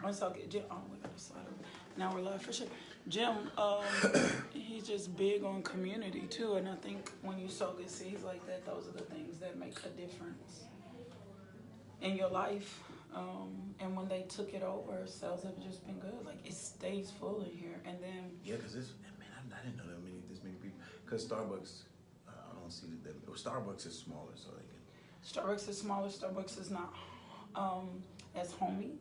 Let's talk. Jim, oh, we got to slide over. Now we're live for sure. Jim, he's just big on community too, and I think when you sow good seeds like that, those are the things that make a difference in your life. And when they took it over, sales have just been good. Like, it stays full in here, and then yeah, because it's I didn't know this many people. Because Starbucks, I don't see that. Starbucks is smaller, so they can. Starbucks is smaller. Starbucks is not as homey.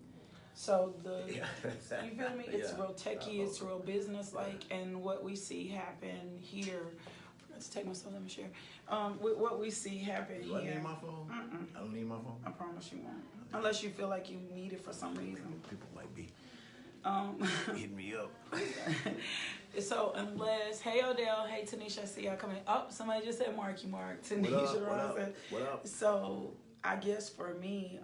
So you feel me? It's real techie. It's real business like, and what we see happen here. Let's take myself. Let me share. With what we see happen Do here. I need my phone? I don't need my phone. I promise you won't, unless you feel like you need it for some reason. People might be hitting me up. So unless, hey Odell, hey Tanisha, I see y'all coming. Oh, somebody just said Marky Mark. Tanisha, what up? So I guess for me,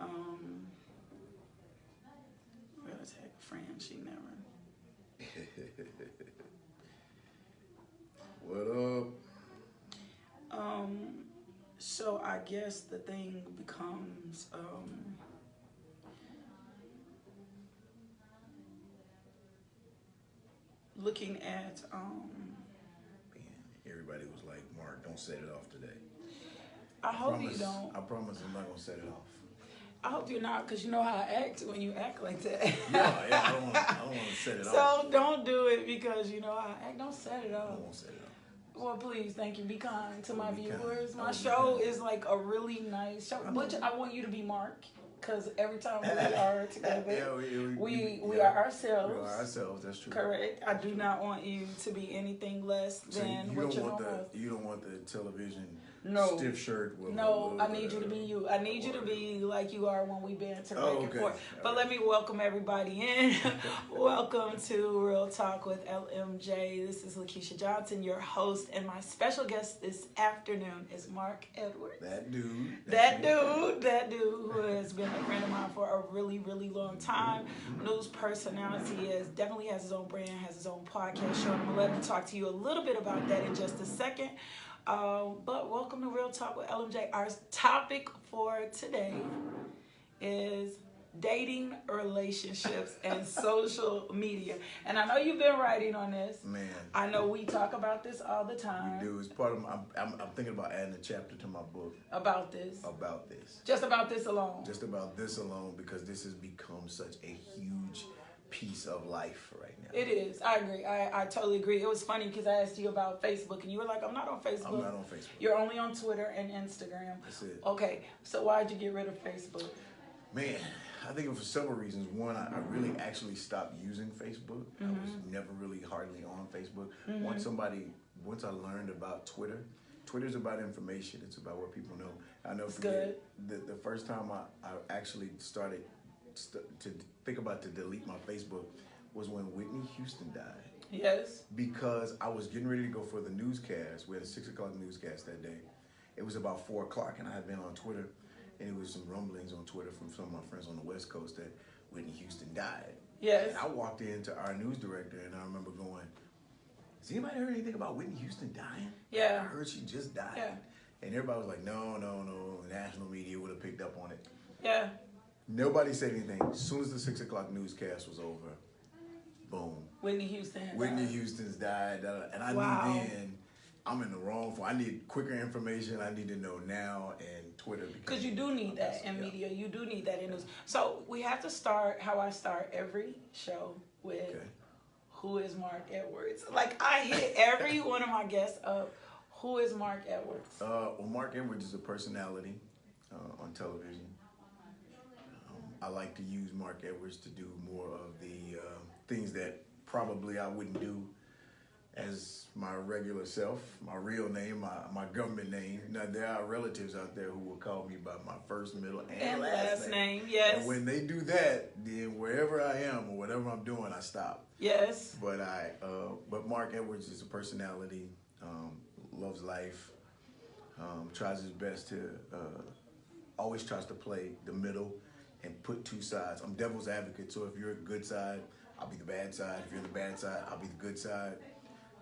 we're gonna take a friend. She never. What up? So I guess the thing becomes, looking at, Man, everybody was like, Mark, don't set it off today. I hope you don't. I promise I'm not gonna set it off. I hope you're not, because you know how I act when you act like that. Yeah, I don't want to set it off. So don't do it because you know how I act. Don't set it off. I won't set it off. Well, please, thank you. Be kind to my viewers. Kind. My show is like a really nice show. But I want you to be Mark, because every time we are together, we are ourselves. We are ourselves, that's true. Correct. I do not want you to be anything less than what you know. You don't want the television stiff shirt. I need you to be you. I need you to be like you are when we banter back and forth. But let me welcome everybody in. Welcome to Real Talk with LMJ. This is LaKisha Johnson, your host, and my special guest this afternoon is Mark Edwards. That dude who has been a friend of mine for a really, really long time. News personality, definitely has his own brand, has his own podcast show. I'm gonna let him talk to you a little bit about that in just a second. But welcome to Real Talk with LMJ. Our topic for today is dating, relationships, and social media. And I know you've been writing on this. Man. I know we talk about this all the time. We do. It's part of I'm thinking about adding a chapter to my book. About this. Just about this alone. Just about this alone, because this has become such a huge piece of life right now. It is. I agree. I totally agree. It was funny because I asked you about Facebook and you were like, I'm not on Facebook. I'm not on Facebook. You're only on Twitter and Instagram. That's it. Okay. So why'd you get rid of Facebook? Man, I think it was for several reasons. One, I really actually stopped using Facebook. I was never really hardly on Facebook. Once I learned about Twitter's about information. It's about what people know. I know the first time I actually started to think about to delete my Facebook was when Whitney Houston died. Yes. Because I was getting ready to go for the newscast. We had a 6 o'clock newscast that day. It was about 4 o'clock, and I had been on Twitter, and it was some rumblings on Twitter from some of my friends on the West Coast that Whitney Houston died. Yes. And I walked into our news director, and I remember going, has anybody heard anything about Whitney Houston dying? Yeah. I heard she just died. Yeah. And everybody was like, no. The national media would have picked up on it. Yeah. Nobody said anything. As soon as the 6 o'clock newscast was over, boom. Whitney Houston Houston's died. And I knew then I'm in the wrong for. I need quicker information. I need to know now, and Twitter. Because you do need that in media. You do need that in news. So we have to start how I start every show with who is Mark Edwards. Like, I hit every one of my guests up. Who is Mark Edwards? Well, Mark Edwards is a personality on television. I like to use Mark Edwards to do more of the things that probably I wouldn't do as my regular self, my real name, my government name. Now, there are relatives out there who will call me by my first, middle, and last name. Yes. And when they do that, then wherever I am or whatever I'm doing, I stop. Yes. But Mark Edwards is a personality, loves life, tries his best to, always tries to play the middle and put two sides. I'm devil's advocate, so if you're a good side, I'll be the bad side. If you're the bad side, I'll be the good side.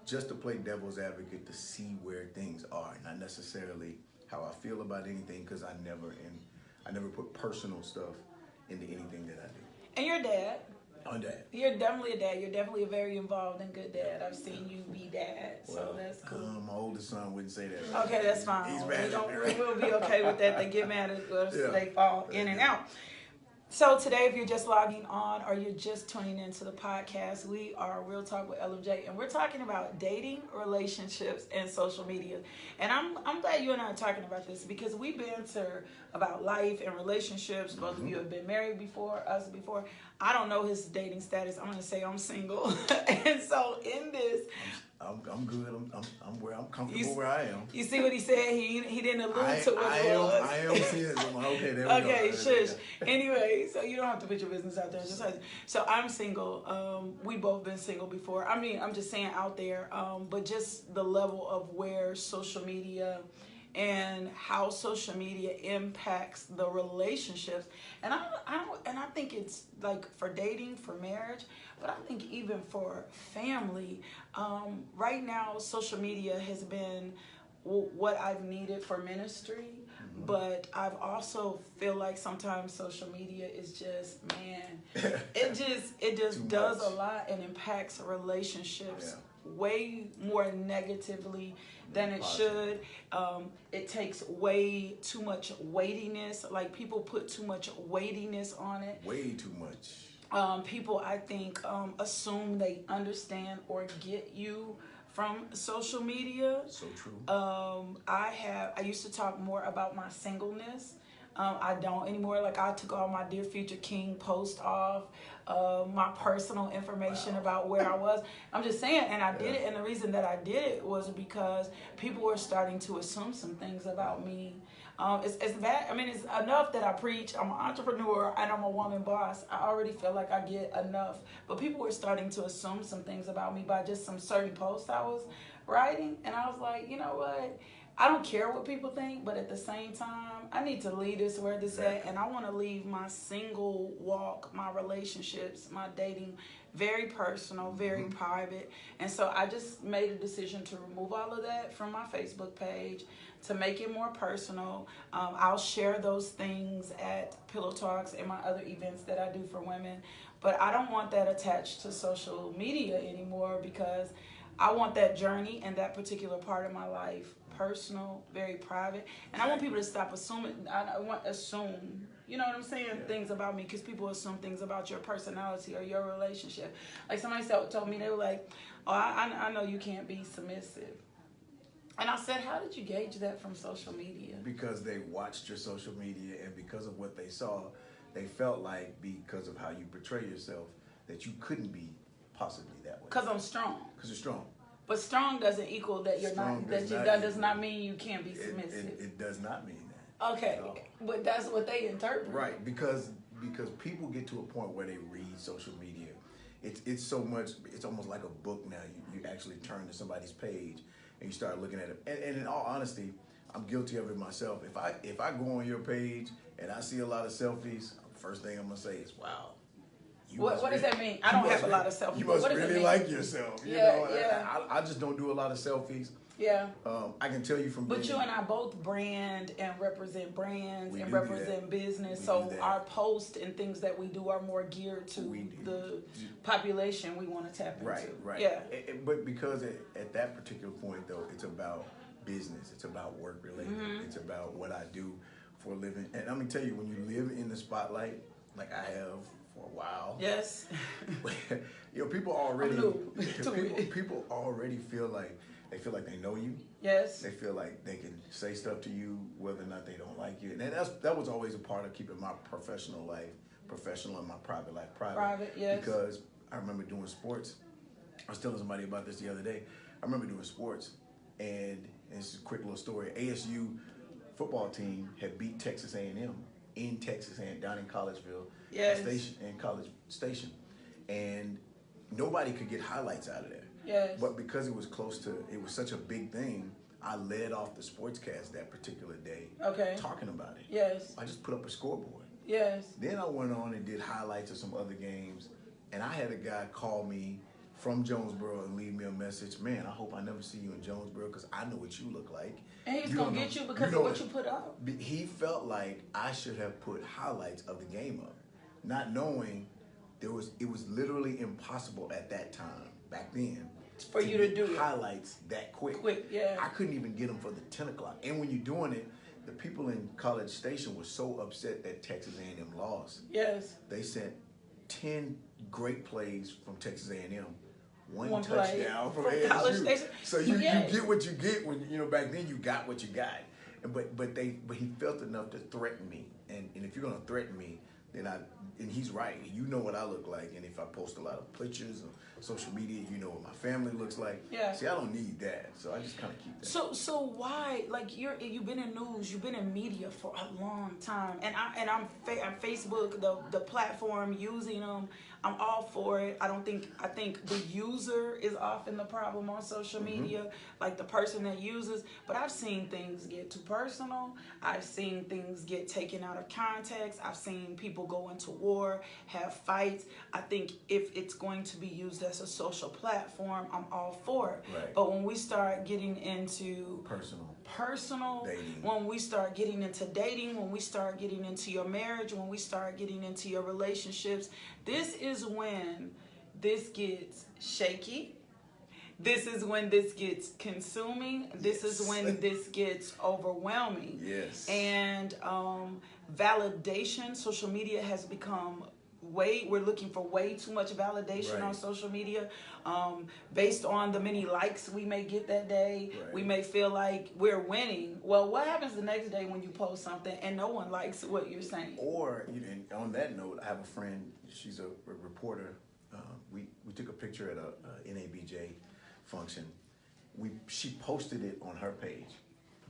Just to play devil's advocate to see where things are, not necessarily how I feel about anything, because I never put personal stuff into anything that I do. And your dad I'm dad. You're definitely a dad. You're definitely a very involved and good dad. I've seen you be dad, so that's cool. My oldest son wouldn't say that. Okay, that's fine. He's mad at me, right? We'll be okay with that. They get mad at us. Yeah. They fall in and out. So today, if you're just logging on or you're just tuning into the podcast, we are Real Talk with LMJ, and we're talking about dating, relationships, and social media. And I'm glad you and I are talking about this because we banter about life and relationships. Both of you have been married before, us before. I don't know his dating status. I'm going to say I'm single. And so in this... I'm good. I'm comfortable where I am. You see what he said? He didn't allude to what it was. I am seeing it. I'm like, okay, there we go. Okay, shush. Anyway, so you don't have to put your business out there. So I'm single. We both been single before. I mean, I'm just saying out there. But just the level of where social media and how social media impacts the relationships, and I think it's like for dating, for marriage, but I think even for family. Right now, social media has been what I've needed for ministry, but I've also feel like sometimes social media is just, man, it just does a lot and impacts relationships way more negatively than it should. It takes way too much weightiness. Like people put too much weightiness on it. Way too much. People, I think, assume they understand or get you from social media. So true. I used to talk more about my singleness. I don't anymore. Like I took all my Dear Future King post off, my personal information about where I was. I'm just saying, and I did it, and the reason that I did it was because people were starting to assume some things about me. It's bad. I mean, it's enough that I preach. I'm an entrepreneur and I'm a woman boss. I already feel like I get enough. But people were starting to assume some things about me by just some certain posts I was writing. And I was like, you know what? I don't care what people think, but at the same time, I need to leave this where this at. And I want to leave my single walk, my relationships, my dating very personal, very private. And so I just made a decision to remove all of that from my Facebook page, to make it more personal. I'll share those things at Pillow Talks and my other events that I do for women. But I don't want that attached to social media anymore because I want that journey and that particular part of my life personal, very private. And I want people to stop assuming. I want to assume, you know what I'm saying, things about me, because people assume things about your personality or your relationship. Like somebody told me, they were like, oh, I know you can't be submissive. And I said, how did you gauge that from social media? Because they watched your social media, and because of what they saw, they felt like because of how you portray yourself that you couldn't be possibly that way. Because I'm strong. Because you're strong. But strong doesn't equal that you're Strong not. does That not does not mean you can't be submissive. It does not mean that. Okay, but that's what they interpret. Right, because people get to a point where they read social media. It's so much. It's almost like a book now. You actually turn to somebody's page and you start looking at it. And in all honesty, I'm guilty of it myself. If I go on your page and I see a lot of selfies, first thing I'm gonna say is, "Wow." What does that mean? I don't have a lot of selfies. You must what does really it mean? like yourself. You know? I just don't do a lot of selfies. Yeah. I can tell you from. But you and I both brand and represent brands and represent business. So our posts and things that we do are more geared to the population we want to tap into. Right. Yeah. But because at that particular point, though, it's about business. It's about work related. It's about what I do for a living. And let me tell you, when you live in the spotlight, like I have for a while. Yes. You know, people already people already feel like they know you. Yes. They feel like they can say stuff to you whether or not they don't like you. And that was always a part of keeping my professional life professional and my private life private. Private, yes. Because I remember doing sports. I was telling somebody about this the other day. I remember doing sports, and it's a quick little story. ASU football team had beat Texas A&M in Texas and down in Collegeville, College Station, and nobody could get highlights out of there. Yes. But because it was such a big thing, I led off the sportscast that particular day. Okay. Talking about it. Yes. I just put up a scoreboard. Yes. Then I went on and did highlights of some other games, and I had a guy call me from Jonesboro and leave me a message. Man, I hope I never see you in Jonesboro because I know what you look like. And he's going to get you because of what you put up. He felt like I should have put highlights of the game up, not knowing it was literally impossible at that time back then for you to do highlights that quick. Yeah. I couldn't even get them for the 10 o'clock. And when you're doing it, the people in College Station were so upset that Texas A&M lost. Yes. They sent 10 great plays from Texas A&M. One touchdown from College ASU. Station. So you get what you get when back then you got what you got. But he felt enough to threaten me. And if you're gonna threaten me, then and he's right. You know what I look like, and if I post a lot of pictures on social media, you know what my family looks like. Yeah. See, I don't need that, so I just kind of keep that. So why, like, you've been in news, you've been in media for a long time, and I'm Facebook, the platform, using them, I'm all for it. I think the user is often the problem on social media, like the person that uses. But I've seen things get too personal. I've seen things get taken out of context. I've seen people go into war, have fights. I think if it's going to be used as a social platform, I'm all for it. Right. But when we start getting into personal dating, when we start getting into dating, when we start getting into your marriage, when we start getting into your relationships, this is when this gets shaky. This is when this gets consuming. This is when this gets overwhelming. Yes. And validation, social media has become we're looking for way too much validation on social media, based on the many likes we may get that day. We may feel like we're winning. Well, what happens the next day when you post something and no one likes what you're saying? Or on that note, I have a friend. She's a reporter. We took a picture at a NABJ function. She posted it on her page.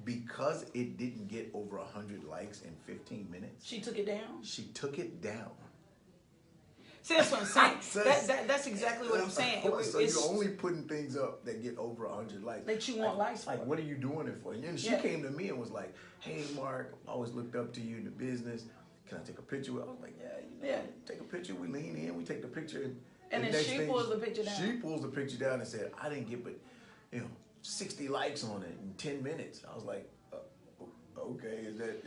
Because it didn't get over 100 likes in 15 minutes. She took it down? She took it down. See, that's what I'm saying. That's exactly what I'm saying. So you're only putting things up that get over 100 likes. That you want likes for. Like, what are you doing it for? And she came to me and was like, hey, Mark, I always looked up to you in the business. Can I take a picture? I was like, yeah, take a picture. We lean in, we take the picture. And then she pulls the picture down. She pulls the picture down and said, I didn't get but 60 likes on it in 10 minutes. I was like, okay, is that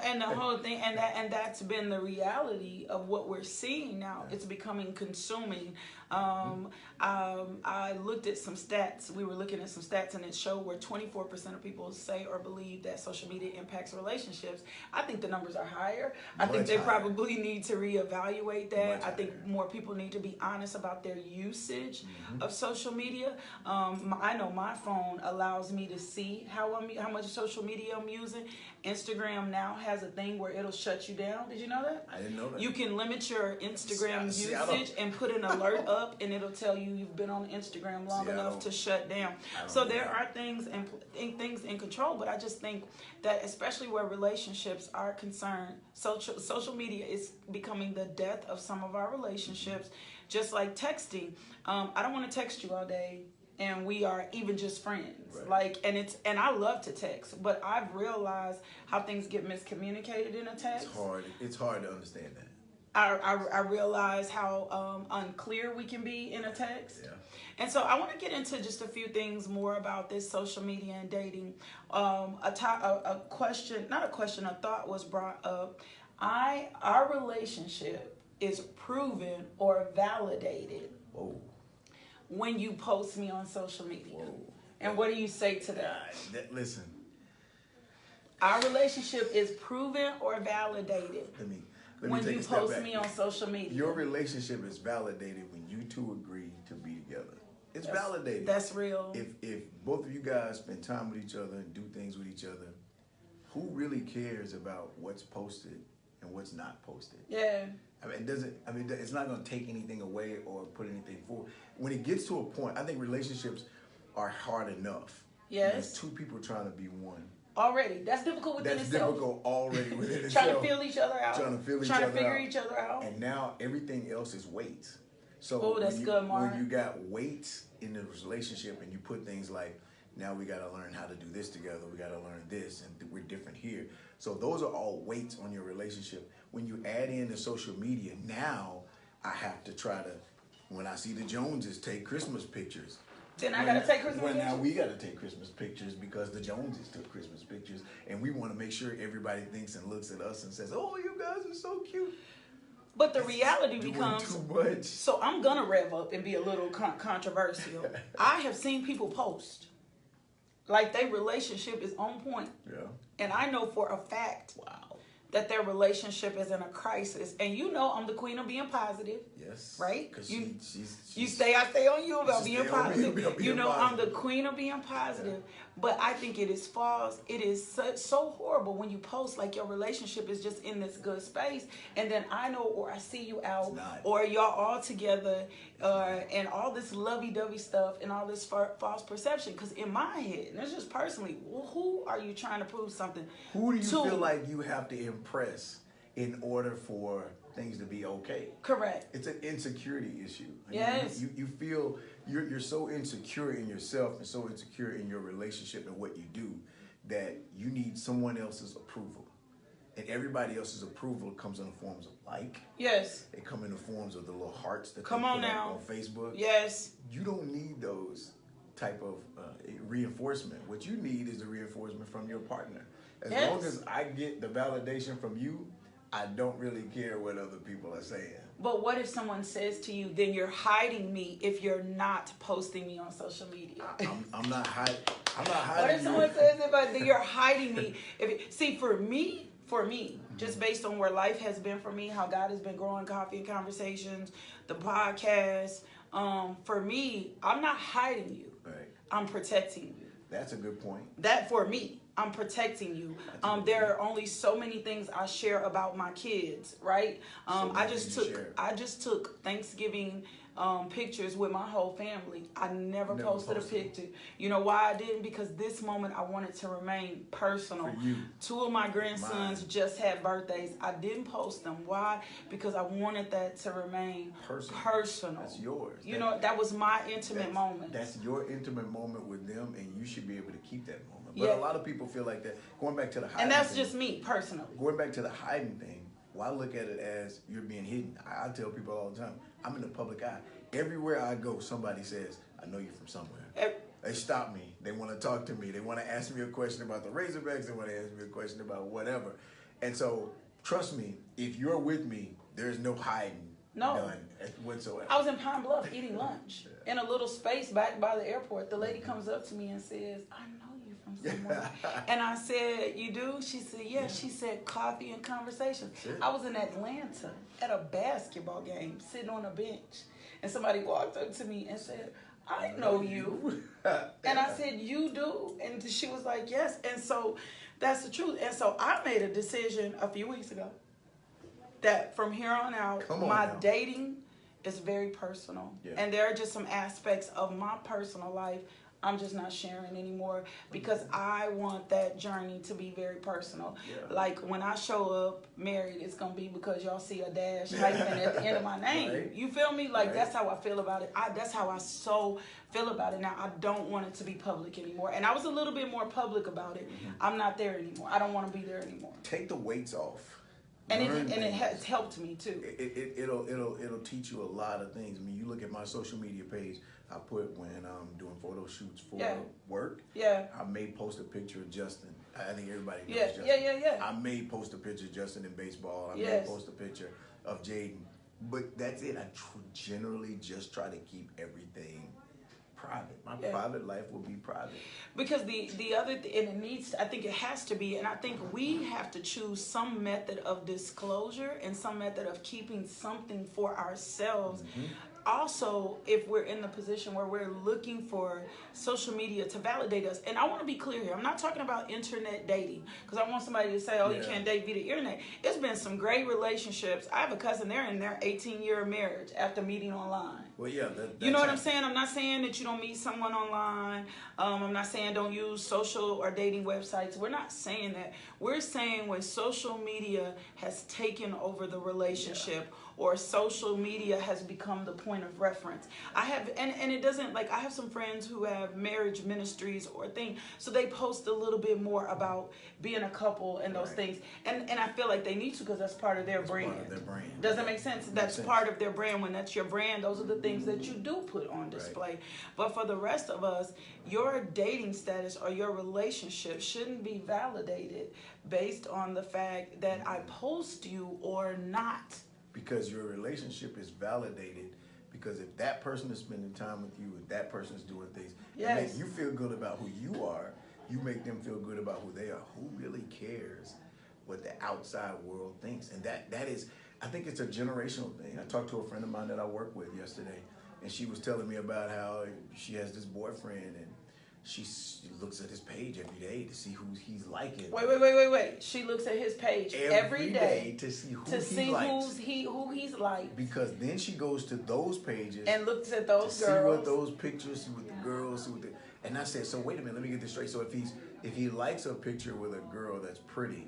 and the whole thing, and that's been the reality of what we're seeing now. It's becoming consuming. I looked at some stats. We were looking at some stats, and it showed where 24% of people say or believe that social media impacts relationships. I think the numbers are higher. I think they probably need to reevaluate that. I think more people need to be honest about their usage of social media. I know my phone allows me to see how much social media I'm using. Instagram now has a thing where it'll shut you down. Did you know that? I didn't know that. You can limit your Instagram usage and put an alert up, and it'll tell you you've been on Instagram long enough to shut down. So there are things in control, but I just think that especially where relationships are concerned, social media is becoming the death of some of our relationships, just like texting. I don't want to text you all day, and we are even just friends. And I love to text, but I've realized how things get miscommunicated in a text. It's hard to understand that. I realize how unclear we can be in a text. Yeah. And so I want to get into just a few things more about this social media and dating. A thought was brought up. Our relationship is proven or validated when you post me on social media. And what do you say to that? Listen. Our relationship is proven or validated when you post me on social media. Your relationship is validated when you two agree to be together. It's validated. That's real. If both of you guys spend time with each other and do things with each other, who really cares about what's posted and what's not posted? Yeah. It's not going to take anything away or put anything forward. When it gets to a point, I think relationships are hard enough. Yes. There's two people trying to be one. Already. That's difficult within itself. That's difficult already within itself. Trying to feel each other out. Trying to figure each other out. And now everything else is weights. So that's good, Mark. When you got weights in the relationship and you put things like, now we got to learn how to do this together. We got to learn this, and we're different here. So those are all weights on your relationship. When you add in the social media, now I have to try to, when I see the Joneses take Christmas pictures. Then I got to take Christmas pictures? Now we got to take Christmas pictures because the Joneses took Christmas pictures. And we want to make sure everybody thinks and looks at us and says, oh, you guys are so cute. But the reality doing becomes too much. So I'm gonna rev up and be a little controversial. I have seen people post like their relationship is on point. Yeah. And I know for a fact Wow. that their relationship is in a crisis. And you know I'm the queen of being positive. Yes. Right? Because I stay on you about being positive. Being I'm positive. the queen of being positive. But I think it is false. It is so horrible when you post like your relationship is just in this good space. And then I know, or I see you out, or y'all all together, and all this lovey-dovey stuff and all this false perception. Because in my head, and it's just personally, who are you trying to prove something Who do you to? feel like you have to impress in order for things to be okay? Correct. It's an insecurity issue. Yes. You feel you're so insecure in yourself and so insecure in your relationship and what you do that you need someone else's approval. And everybody else's approval comes in the forms of like. Yes. They come in the forms of the little hearts that Come they on put now. up on Facebook. Yes. You don't need those type of reinforcement. What you need is the reinforcement from your partner. As long as I get the validation from you, I don't really care what other people are saying. But what if someone says to you, then you're hiding me if you're not posting me on social media? I'm not hiding. What if someone says then you're hiding me? For me, just based on where life has been for me, how God has been growing Coffee and Conversations, the podcast, for me, I'm not hiding you. Right. I'm protecting you. That's a good point. That for me, I'm protecting you. There are only so many things I share about my kids, right? I just took Thanksgiving pictures with my whole family. I never posted a picture. You know why I didn't? Because this moment I wanted to remain personal. For you. 2 of my grandsons just had birthdays. I didn't post them. Why? Because I wanted that to remain personal. That's yours. That was my intimate moment. That's your intimate moment with them, and you should be able to keep that moment. But a lot of people feel like that. Going back to the hiding and that's thing, just me personally. Going back to the hiding thing, well, I look at it as you're being hidden. I tell people all the time, I'm in the public eye. Everywhere I go, somebody says, I know you from somewhere. They stop me. They want to talk to me. They want to ask me a question about the Razorbacks. They want to ask me a question about whatever. And so, trust me, if you're with me, there's no hiding done whatsoever. I was in Pine Bluff eating lunch in a little space back by the airport. The lady comes up to me and says, I know you from somewhere. And I said, you do? She said, yeah. She said, Coffee and Conversation. I was in Atlanta at a basketball game, sitting on a bench. And somebody walked up to me and said, I know you. And I said, you do? And she was like, yes. And so that's the truth. And so I made a decision a few weeks ago that from here on out, dating is very personal. Yeah. And there are just some aspects of my personal life I'm just not sharing anymore because I want that journey to be very personal. Yeah. Like when I show up married, it's going to be because y'all see a dash hyphen at the end of my name. Right. You feel me? Like that's how I feel about it. That's how I so feel about it now. I don't want it to be public anymore. And I was a little bit more public about it. Mm-hmm. I'm not there anymore. I don't want to be there anymore. Take the weights off. And it has helped me too. It'll teach you a lot of things. I mean, you look at my social media page. I put when I'm doing photo shoots for work. Yeah. I may post a picture of Justin. I think everybody knows Justin. Yeah. I may post a picture of Justin in baseball. I may post a picture of Jaden. But that's it. I generally just try to keep everything private. My private life will be private. Because the other and it needs, I think it has to be, and I think we have to choose some method of disclosure and some method of keeping something for ourselves. Mm-hmm. Also, if we're in the position where we're looking for social media to validate us, and I want to be clear here, I'm not talking about internet dating, because I want somebody to say, you can't date via the internet. It's been some great relationships. I have a cousin, they're in their 18-year marriage after meeting online. Well, yeah. You know what I'm saying? I'm not saying that you don't meet someone online. I'm not saying don't use social or dating websites. We're not saying that. We're saying when social media has taken over the relationship or social media has become the point of reference. I have, and it doesn't, like, I have some friends who have marriage ministries or things, so they post a little bit more about being a couple and those things. And I feel like they need to because that's part of their brand. Part of their brand. Does that make sense? That's part of their brand. When that's your brand, those are the things that you do put on display. Right. But for the rest of us, your dating status or your relationship shouldn't be validated based on the fact that I post you or not because your relationship is validated. Because if that person is spending time with you, if that person is doing things, Yes. it makes you feel good about who you are. You make them feel good about who they are. Who really cares what the outside world thinks? And that is, I think it's a generational thing. I talked to a friend of mine that I work with yesterday, and she was telling me about how she has this boyfriend, and she looks at his page every day to see who he's liking. Wait. She looks at his page every day to see who who he's like. Because then she goes to those pages And looks at those to girls. see what those pictures, see what the girls, see what the, and I said, so wait a minute, let me get this straight. So if he likes a picture with a girl that's pretty,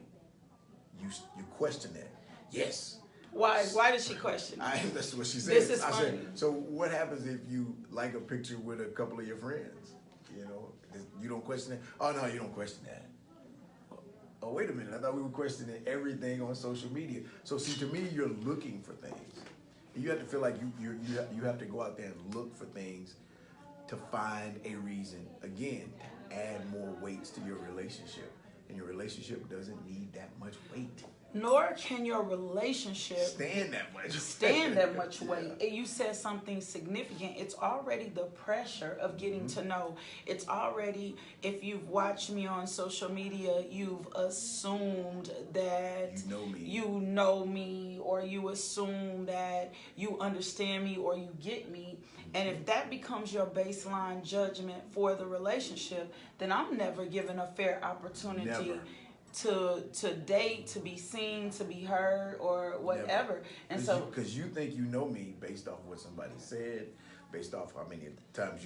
you question that. Yes. Why does she question? That's what she said. This is I funny. said, so what happens if you like a picture with a couple of your friends? You know, you don't question it. Oh no, you don't question that. Oh wait a minute, I thought we were questioning everything on social media. So see, to me, you're looking for things. You have to feel like you have to go out there and look for things to find a reason, again, to add more weights to your relationship. And your relationship doesn't need that much weight. Nor can your relationship stand that much weight. Yeah. You said something significant. It's already the pressure of getting to know. It's already, if you've watched me on social media, you've assumed that you know me, or you assume that you understand me, or you get me. And if that becomes your baseline judgment for the relationship, then I'm never given a fair opportunity. Never. To date, to be seen, to be heard, or whatever. Never. And so, because you think you know me based off what somebody said, based off how many times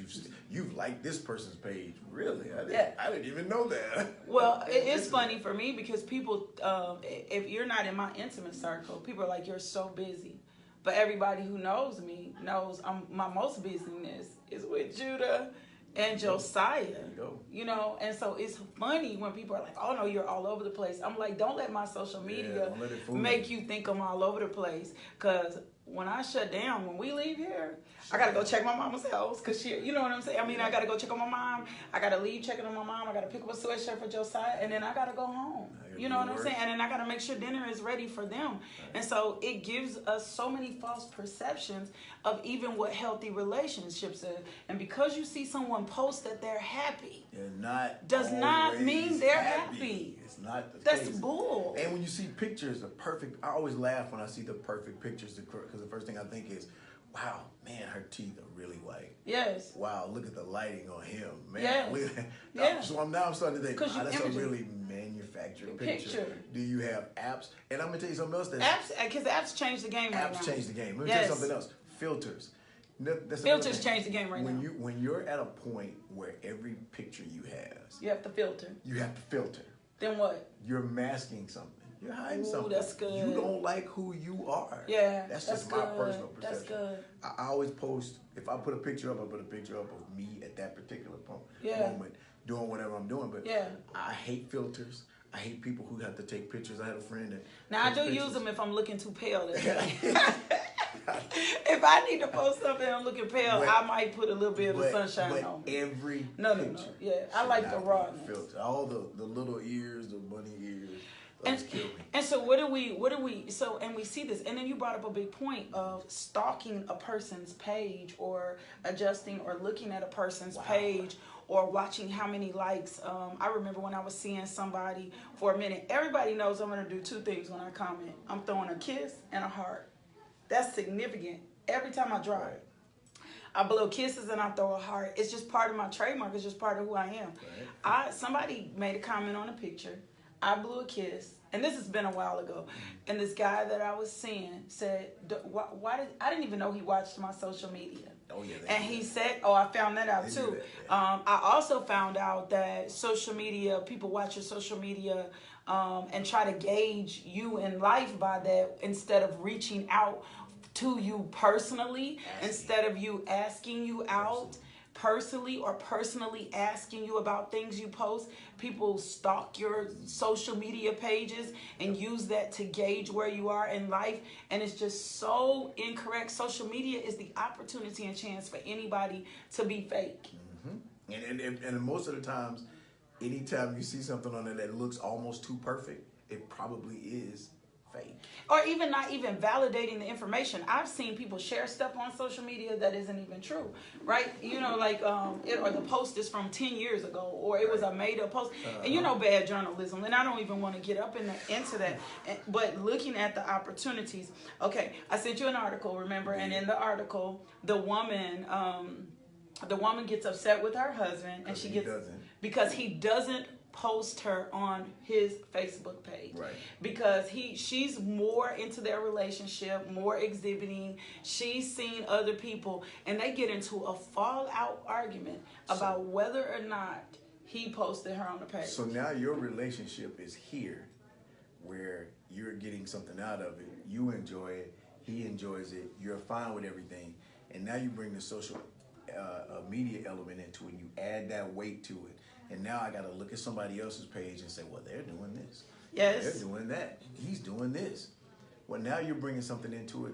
you've liked this person's page. Really, I didn't even know that. Well, it's funny for me because people, if you're not in my intimate circle, people are like, you're so busy. But everybody who knows me knows my most busyness is with Judah and Josiah, you know, and so it's funny when people are like, oh no, you're all over the place. I'm like, don't let my social media make you think I'm all over the place. Because when I shut down, when we leave here, I got to go check my mama's house. Because she, you know what I'm saying? I mean, I got to go check on my mom. I got to leave checking on my mom. I got to pick up a sweatshirt for Josiah. And then I got to go home. You know what I'm saying? And then I got to make sure dinner is ready for them. And so it gives us so many false perceptions of even what healthy relationships is. And because you see someone post that they're happy, does not mean they're happy. It's not the That's case. bull. And when you see pictures of perfect, I always laugh when I see the perfect pictures, because the first thing I think is, wow, man, her teeth are really white. Yes. Wow, look at the lighting on him, man. Yes. Look at that. Yeah. So I'm starting to think, wow, that's a imaging. really manufactured picture. Do you have apps? And I'm gonna tell you something else. Because apps change the game right now. Apps change the game. Let me tell you something else. Filters. Filters change the game right now. When you're at a point where every picture you have, you have to filter. You have to filter. Then what? You're masking something. You're hiding something. That's good. You don't like who you are. Yeah, that's just my personal perception. That's good. I always post, if I put a picture up, I put a picture up of me at that particular moment, doing whatever I'm doing. But I hate filters. I hate people who have to take pictures. I had a friend that... Now, I do use them if I'm looking too pale. If I need to post something and I'm looking pale, I might put a little bit of the sunshine on. Every picture. Yeah, I like the rawness. Filter. All the little ears, the bunny ears. And so what do we so, and we see this, and then you brought up a big point of stalking a person's page, or adjusting or looking at a person's page, or watching how many likes. I remember when I was seeing somebody for a minute. Everybody knows I'm going to do two things when I comment. I'm throwing a kiss and a heart. That's significant. Every time I drive, I blow kisses and I throw a heart. It's just part of my trademark. It's just part of who I am. Right. Somebody made a comment on a picture. I blew a kiss, and this has been a while ago. And this guy that I was seeing said, "Why did I didn't even know he watched my social media." Oh yeah. And he said, "Oh, I found that out too." I also found out that social media, people watch your social media and try to gauge you in life by that, instead of reaching out to you personally, instead of you asking you out personally, or personally asking you about things you post. People stalk your social media pages and use that to gauge where you are in life, and it's just so incorrect. Social media is the opportunity and chance for anybody to be fake. Mm-hmm. And most of the times, anytime you see something on there that looks almost too perfect, it probably is fake. Or even not even validating the information. I've seen people share stuff on social media that isn't even true, right? You know, like or the post is from 10 years ago, or it was a made up post. And you know, bad journalism. And I don't even want to get up into that. But looking at the opportunities. Okay, I sent you an article, remember? And in the article, the woman gets upset with her husband, and because he doesn't post her on his Facebook page, right? Because she's more into their relationship, more exhibiting. She's seen other people, and they get into a fallout argument about whether or not he posted her on the page. So now your relationship is here, where you're getting something out of it. You enjoy it. He enjoys it. You're fine with everything, and now you bring the social media element into it. You add that weight to it. And now I got to look at somebody else's page and say, well, they're doing this. Yes. They're doing that. He's doing this. Well, now you're bringing something into it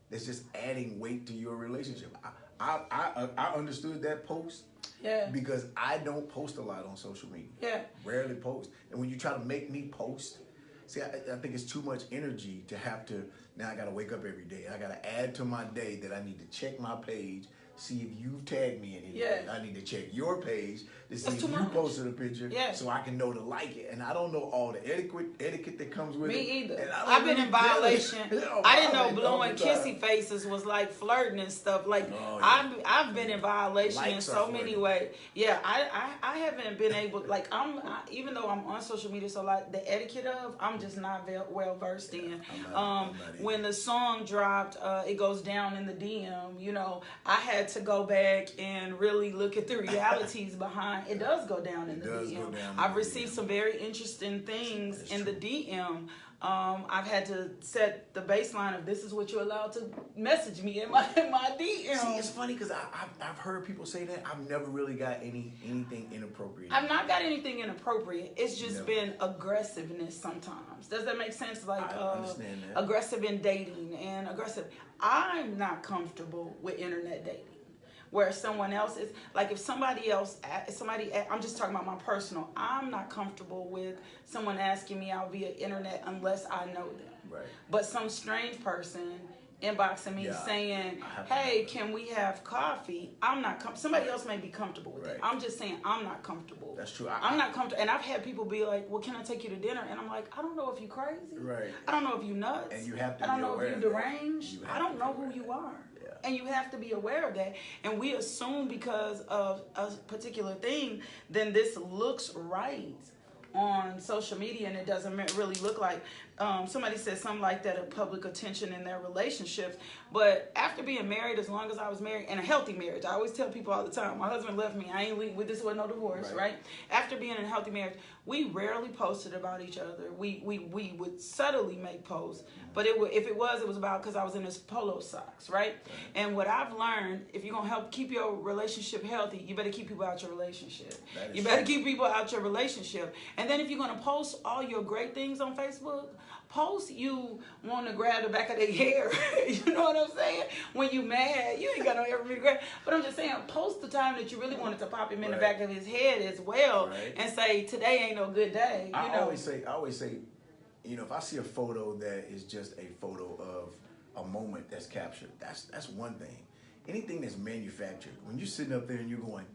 that's just adding weight to your relationship. I understood that post. Yeah. Because I don't post a lot on social media. Yeah. Rarely post. And when you try to make me post, see, I think it's too much energy to have to, now I got to wake up every day. I got to add to my day that I need to check my page, see if you've tagged me in it. Yeah. I need to check your page to see That's if you much. posted a picture, Yeah. so I can know to like it. And I don't know all the etiquette that comes with it. Me either. I've been in violation. I didn't know blowing kissy faces was like flirting and stuff. Like I've been in violation in so many ways. Yeah, I haven't been able, like even though I'm on social media, so like the etiquette of I'm just not well versed in. When the song dropped, It Goes Down in the DM. You know, I had to go back and really look at the realities behind. It does go down in the DM. I've received some very interesting things in the DM. I've had to set the baseline of this is what you're allowed to message me in my DM. See, it's funny because I've heard people say that. I've never really got anything inappropriate. I've not got anything inappropriate. It's just been aggressiveness sometimes. Does that make sense? Like I understand that. Aggressive in dating and aggressive. I'm not comfortable with internet dating. Where someone else is, like if I'm just talking about my personal, I'm not comfortable with someone asking me out via internet unless I know them. Right. But some strange person inboxing me saying, hey, can we have coffee? I'm not somebody else may be comfortable with it. I'm just saying I'm not comfortable. That's true. I'm not comfortable. And I've had people be like, well, can I take you to dinner? And I'm like, I don't know if you crazy. Right. I don't know if you nuts. And you have to I don't know if you deranged. I don't know who you are. And you have to be aware of that. And we assume because of a particular thing, then this looks right on social media, and it doesn't really look like. Somebody said something like that of public attention in their relationships. But after being married, as long as I was married, and a healthy marriage, I always tell people all the time, my husband left me, I ain't leave with this was no divorce, right? After being in a healthy marriage, we rarely posted about each other. We would subtly make posts, but if it was about because I was in his polo socks, right? And what I've learned, if you're gonna help keep your relationship healthy, you better keep people out your relationship. You better keep people out your relationship. And then if you're gonna post all your great things on Facebook, post you want to grab the back of their hair. You know what I'm saying? When you mad, you ain't got no hair for me to grab. But I'm just saying, post the time that you really wanted to pop him in the back of his head as well, and say today ain't no good day. I always say, you know, if I see a photo that is just a photo of a moment that's captured, that's one thing. Anything that's manufactured, when you're sitting up there and you're going,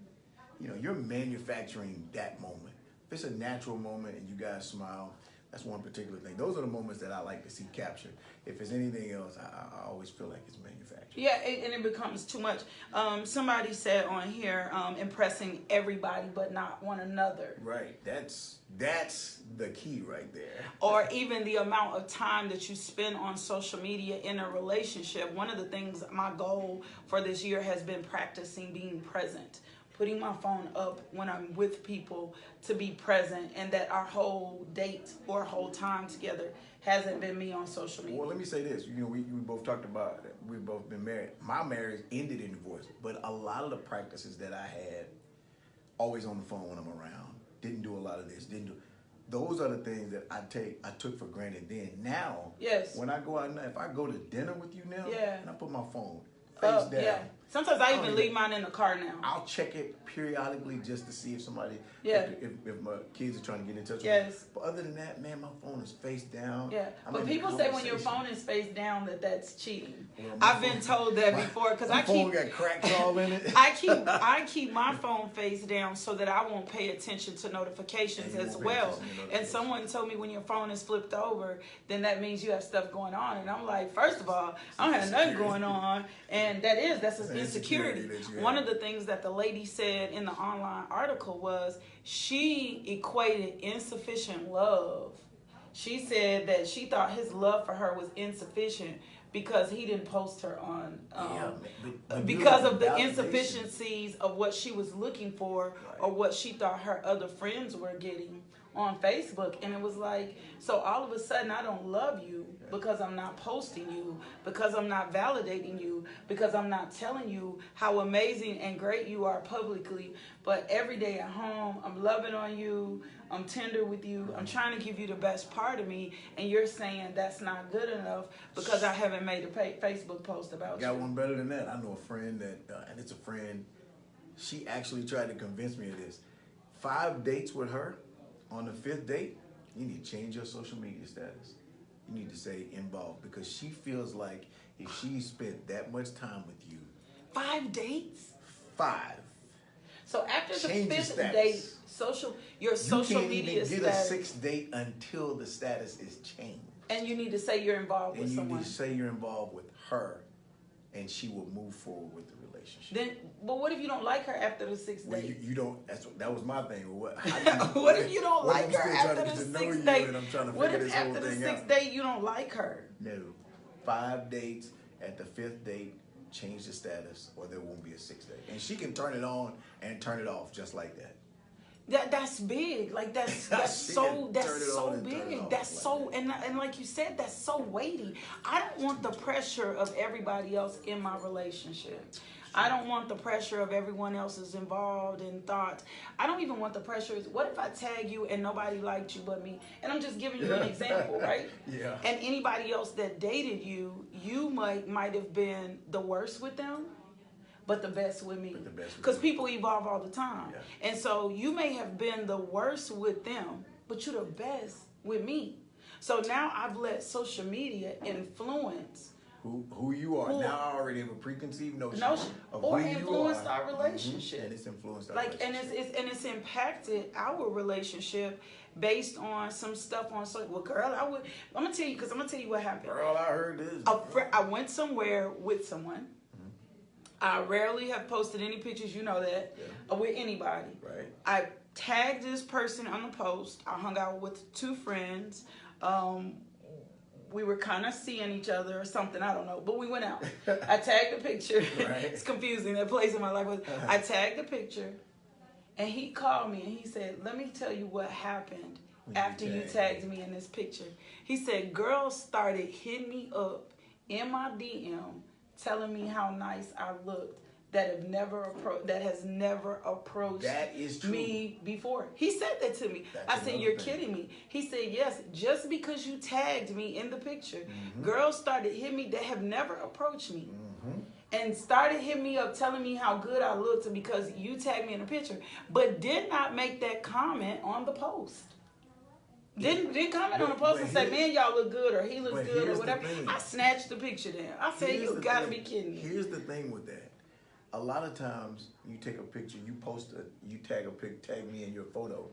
you know, you're manufacturing that moment. If it's a natural moment and you guys smile, that's one particular thing. Those are the moments that I like to see captured. If it's anything else, I always feel like it's manufactured. Yeah, and it becomes too much. Somebody said on here, impressing everybody but not one another. Right. That's the key right there. Or even the amount of time that you spend on social media in a relationship. One of the things, my goal for this year has been practicing being present. Putting my phone up when I'm with people to be present, and that our whole date or whole time together hasn't been me on social media. Well, let me say this. You know, we both talked about it. We've both been married. My marriage ended in divorce, but a lot of the practices that I had, always on the phone when I'm around, didn't do a lot of this, those are the things that I took for granted then. Now, when I go out, if I go to dinner with you now, and I put my phone face down. Sometimes I even leave mine in the car now. I'll check it periodically just to see if somebody, Yeah. if my kids are trying to get in touch with Yes. me. But other than that, man, my phone is face down. Yeah, I'm but in people say when your conversation. phone is face down that's cheating. Well, I've been told that before because my I phone keep got cracks all in it. I keep my phone face down so that I won't pay attention to notifications And you as won't pay well. attention to And notifications. someone told me when your phone is flipped over, then that means you have stuff going on. And I'm like, first of all, I don't have nothing going on, and that's an insecurity. One of the things that the lady said in the online article was she equated insufficient love. She said that she thought his love for her was insufficient because he didn't post her on because of the insufficiencies of what she was looking for or what she thought her other friends were getting on Facebook. And it was like, so all of a sudden I don't love you because I'm not posting you, because I'm not validating you, because I'm not telling you how amazing and great you are publicly, but every day at home I'm loving on you, I'm tender with you, I'm trying to give you the best part of me, and you're saying that's not good enough because I haven't made a Facebook post about you. Got one better than that. I know a friend that, and it's a friend, she actually tried to convince me of this. 5 dates with her. On the 5th date, you need to change your social media status. You need to say involved because she feels like if she spent that much time with you. 5 dates? 5. So after Change the your 5th status. date, your social media You can't even status. get a 6th date until the status is changed. And you need to say you're involved with someone. And you need to say you're involved with her, and she will move forward with the relationship. But what if you don't like her after the 6th Well, date? you don't. That was my thing. What if you don't like her after the 6th date? And I'm trying to What figure if this whole after the thing 6th out. date you don't like her? No. 5 dates. At the 5th date, change the status, or there won't be a 6th date. And she can turn it on and turn it off just like that. That's big. Like that's so big. That's so and like you said, that's so weighty. I don't want the pressure of everybody else in my relationship. I don't want the pressure of everyone else's involved in thoughts. I don't even want the pressure. What if I tag you and nobody liked you but me? And I'm just giving you an example, right? Yeah. And anybody else that dated you, you might have been the worst with them, but the best with me. Because people evolve all the time. Yeah. And so you may have been the worst with them, but you're the best with me. So now I've let social media influence who you are. Now I already have a preconceived notion of or who influenced you are. our relationship. And it's influenced our relationship. And it's impacted our relationship based on some stuff on social. Well, girl, I'm gonna tell you what happened. Girl, I heard this. I went somewhere with someone. I rarely have posted any pictures, you know that, with anybody. Right. I tagged this person on the post. I hung out with 2 friends. We were kind of seeing each other or something, I don't know, but we went out. I tagged the picture. Right. It's confusing, that place in my life. I tagged the picture, and he called me and he said, let me tell you what happened after you tagged me in this picture. He said, girls started hitting me up in my DM telling me how nice I looked that has never approached me before. He said that to me. I said, you're kidding me. He said, yes, just because you tagged me in the picture, girls started hitting me that have never approached me. And started hitting me up telling me how good I looked because you tagged me in the picture, but did not make that comment on the post. Didn't comment on the post and say, man, y'all look good, or he looks good, or whatever. I snatched the picture down. I said, you gotta be kidding me. Here's the thing with that. A lot of times you take a picture, you tag me in your photo.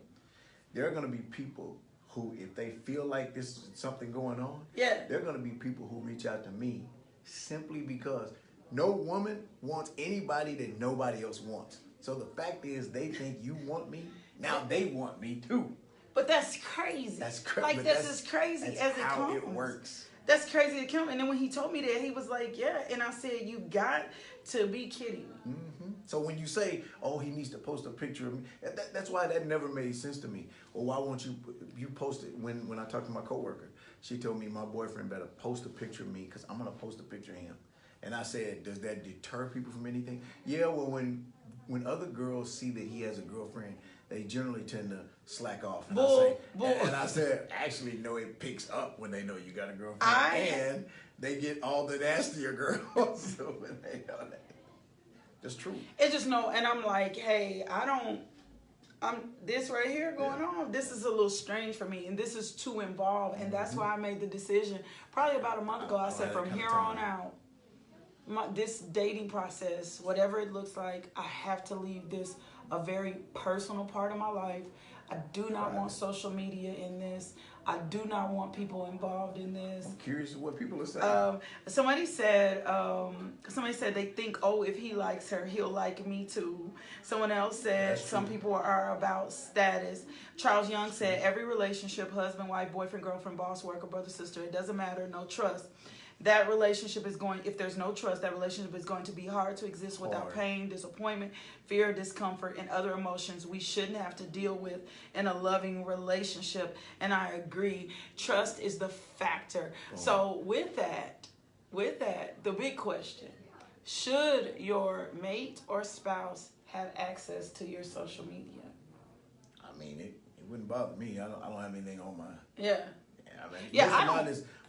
There are gonna be people who, if they feel like this is something going on, there are gonna be people who reach out to me simply because no woman wants anybody that nobody else wants. So the fact is, they think you want me, now they want me too. But that's crazy. That's crazy. Like, that's as crazy as it comes. It works. That's crazy as it comes. And then when he told me that, he was like, yeah. And I said, you got to be kidding me. So when you say, oh, he needs to post a picture of me, that's why that never made sense to me. Well, why won't you post it? When I talked to my coworker, she told me my boyfriend better post a picture of me because I'm going to post a picture of him. And I said, does that deter people from anything? Yeah, well, when other girls see that he has a girlfriend, they generally tend to slack off. And I said, actually, no, it picks up when they know you got a girlfriend. And they get all the nastier girls when they know that. That's true. It's just no, and I'm like, hey, I'm this right here going on. This is a little strange for me, and this is too involved, and that's why I made the decision probably about a month ago. I said from here on out, this dating process, whatever it looks like, I have to leave this a very personal part of my life. I do not want social media in this. I do not want people involved in this. I'm curious what people are saying. Somebody said they think, oh, if he likes her, he'll like me too. Someone else said some people are about status. Charles Young said every relationship, husband, wife, boyfriend, girlfriend, boss, worker, brother, sister, it doesn't matter, no trust. That relationship is going, if there's no trust, that relationship is going to be hard to exist without pain, disappointment, fear, discomfort, and other emotions we shouldn't have to deal with in a loving relationship. And I agree. Trust is the factor. So with that, the big question, should your mate or spouse have access to your social media? I mean, it wouldn't bother me. I don't have anything on my... Yeah.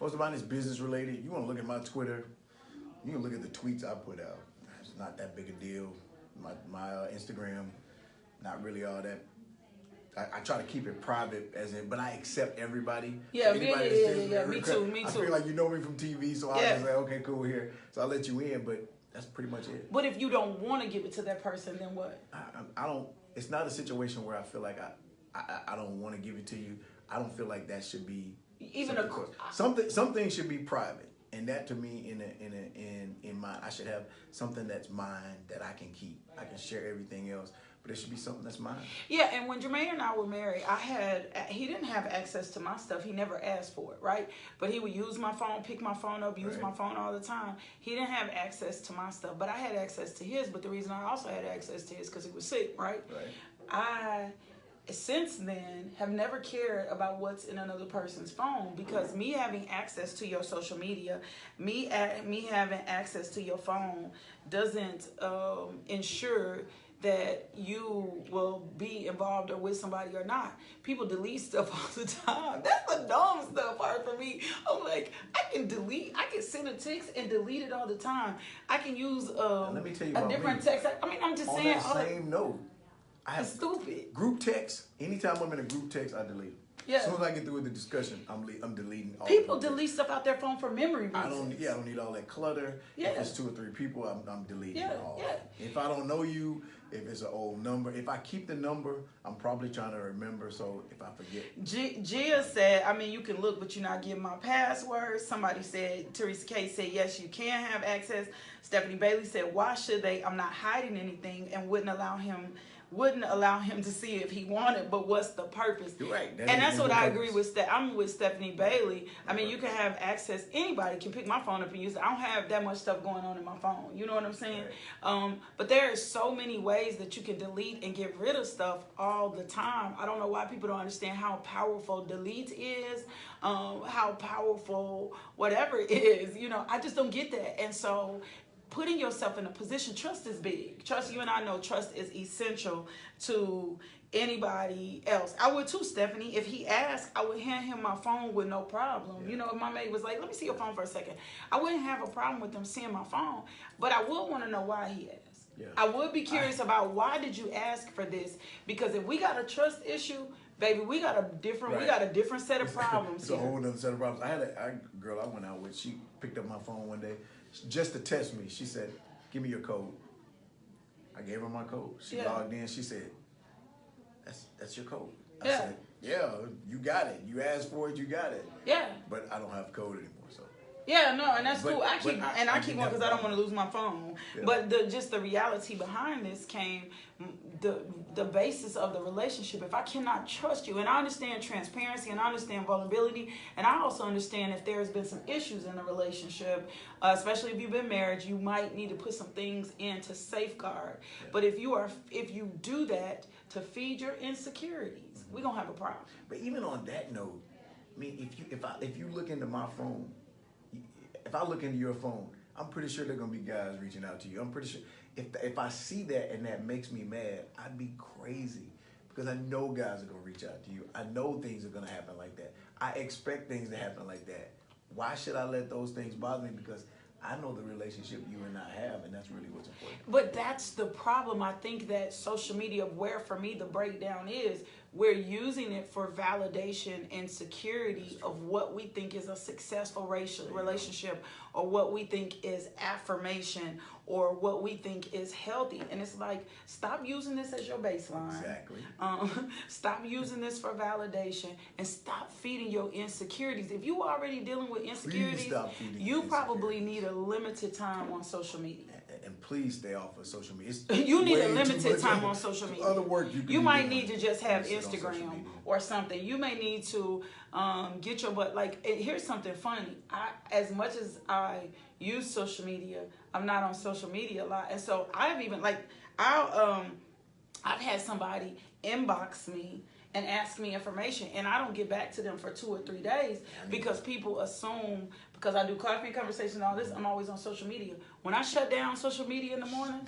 Most of mine is business related. You want to look at my Twitter, you can look at the tweets I put out. It's not that big a deal. My Instagram, not really all that. I try to keep it private, but I accept everybody. Yeah, me too. I feel like you know me from TV, so I was like, okay, cool, here. So I let you in, but that's pretty much it. But if you don't want to give it to that person, then what? I don't. It's not a situation where I feel like I don't want to give it to you. I don't feel like that should be. Even something should be private, and that to me in my I should have something that's mine that I can keep. I can share everything else, but it should be something that's mine. Yeah, and when Jermaine and I were married, he didn't have access to my stuff. He never asked for it, right? But he would use my phone, pick my phone up, use my phone all the time. He didn't have access to my stuff, but I had access to his. But the reason I also had access to his because he was sick, right? I since then have never cared about what's in another person's phone, because me having access to your social media, me having access to your phone doesn't ensure that you will be involved or with somebody or not. People delete stuff all the time. That's the dumb stuff part for me. I'm like, I can send a text and delete it all the time. I can use let me tell you a different text. I mean, I'm just saying. On that same note, I have stupid group text. Anytime I'm in a group text, I delete. Yeah. As soon as I get through with the discussion, I'm deleting all. People delete stuff out their phone for memory reasons. I don't need all that clutter. Yeah. If it's 2 or 3 people, I'm deleting it all. Yeah. If I don't know you, if it's an old number, if I keep the number, I'm probably trying to remember. So if I forget. Gia said, I mean, you can look, but you're not getting my password. Somebody said, Teresa K said, yes, you can have access. Stephanie Bailey said, why should they? I'm not hiding anything and wouldn't allow him to see if he wanted, but what's the purpose? You're right. And that's what I agree with. I'm with Stephanie Bailey. I mean, you can have access. Anybody can pick my phone up and use it. I don't have that much stuff going on in my phone. You know what I'm saying? Right. But there are so many ways that you can delete and get rid of stuff all the time. I don't know why people don't understand how powerful delete is, how powerful whatever it is. You know, I just don't get that. And so putting yourself in a position, trust is big. Trust, you and I know trust is essential to anybody else. I would too, Stephanie. If he asked, I would hand him my phone with no problem. Yeah. You know, if my mate was like, let me see your phone for a second, I wouldn't have a problem with them seeing my phone, but I would want to know why he asked. Yeah. I would be curious about why did you ask for this? Because if we got a trust issue, baby, we got a different set of problems. It's a whole other set of problems. I had a girl I went out with. She picked up my phone one day just to test me. She said, give me your code. I gave her my code. She logged in. She said, that's your code. I said, yeah, you got it. You asked for it, you got it. Yeah. But I don't have code anymore, so. Yeah, no, and that's cool. I keep one because I don't want to lose my phone. Yeah. But the reality behind this came the basis of the relationship. If I cannot trust you, and I understand transparency, and I understand vulnerability, and I also understand if there's been some issues in the relationship, especially if you've been married, you might need to put some things in to safeguard. Yeah. But if you do that to feed your insecurities, we're gonna have a problem. But even on that note, I mean, if you look into my phone. If I look into your phone, I'm pretty sure there are going to be guys reaching out to you. I'm pretty sure if I see that and that makes me mad, I'd be crazy because I know guys are going to reach out to you. I know things are going to happen like that. I expect things to happen like that. Why should I let those things bother me? Because I know the relationship you and I have, and that's really what's important. But that's the problem. I think that social media, where for me the breakdown is, we're using it for validation and security of what we think is a successful relationship, or what we think is affirmation, or what we think is healthy. And it's like, stop using this as your baseline. Exactly. Stop using this for validation, and stop feeding your insecurities. If you already dealing with insecurities, you probably need a limited time on social media. And please stay off of social media. You need a limited time on social media. Other work you might need to just have Instagram or something. You may need to get your butt. Like, here's something funny. As much as I use social media, I'm not on social media a lot, and so I've even I've had somebody inbox me and ask me information, and I don't get back to them for 2 or 3 days because people assume, because I do coffee and conversation and all this, I'm always on social media. When I shut down social media in the morning,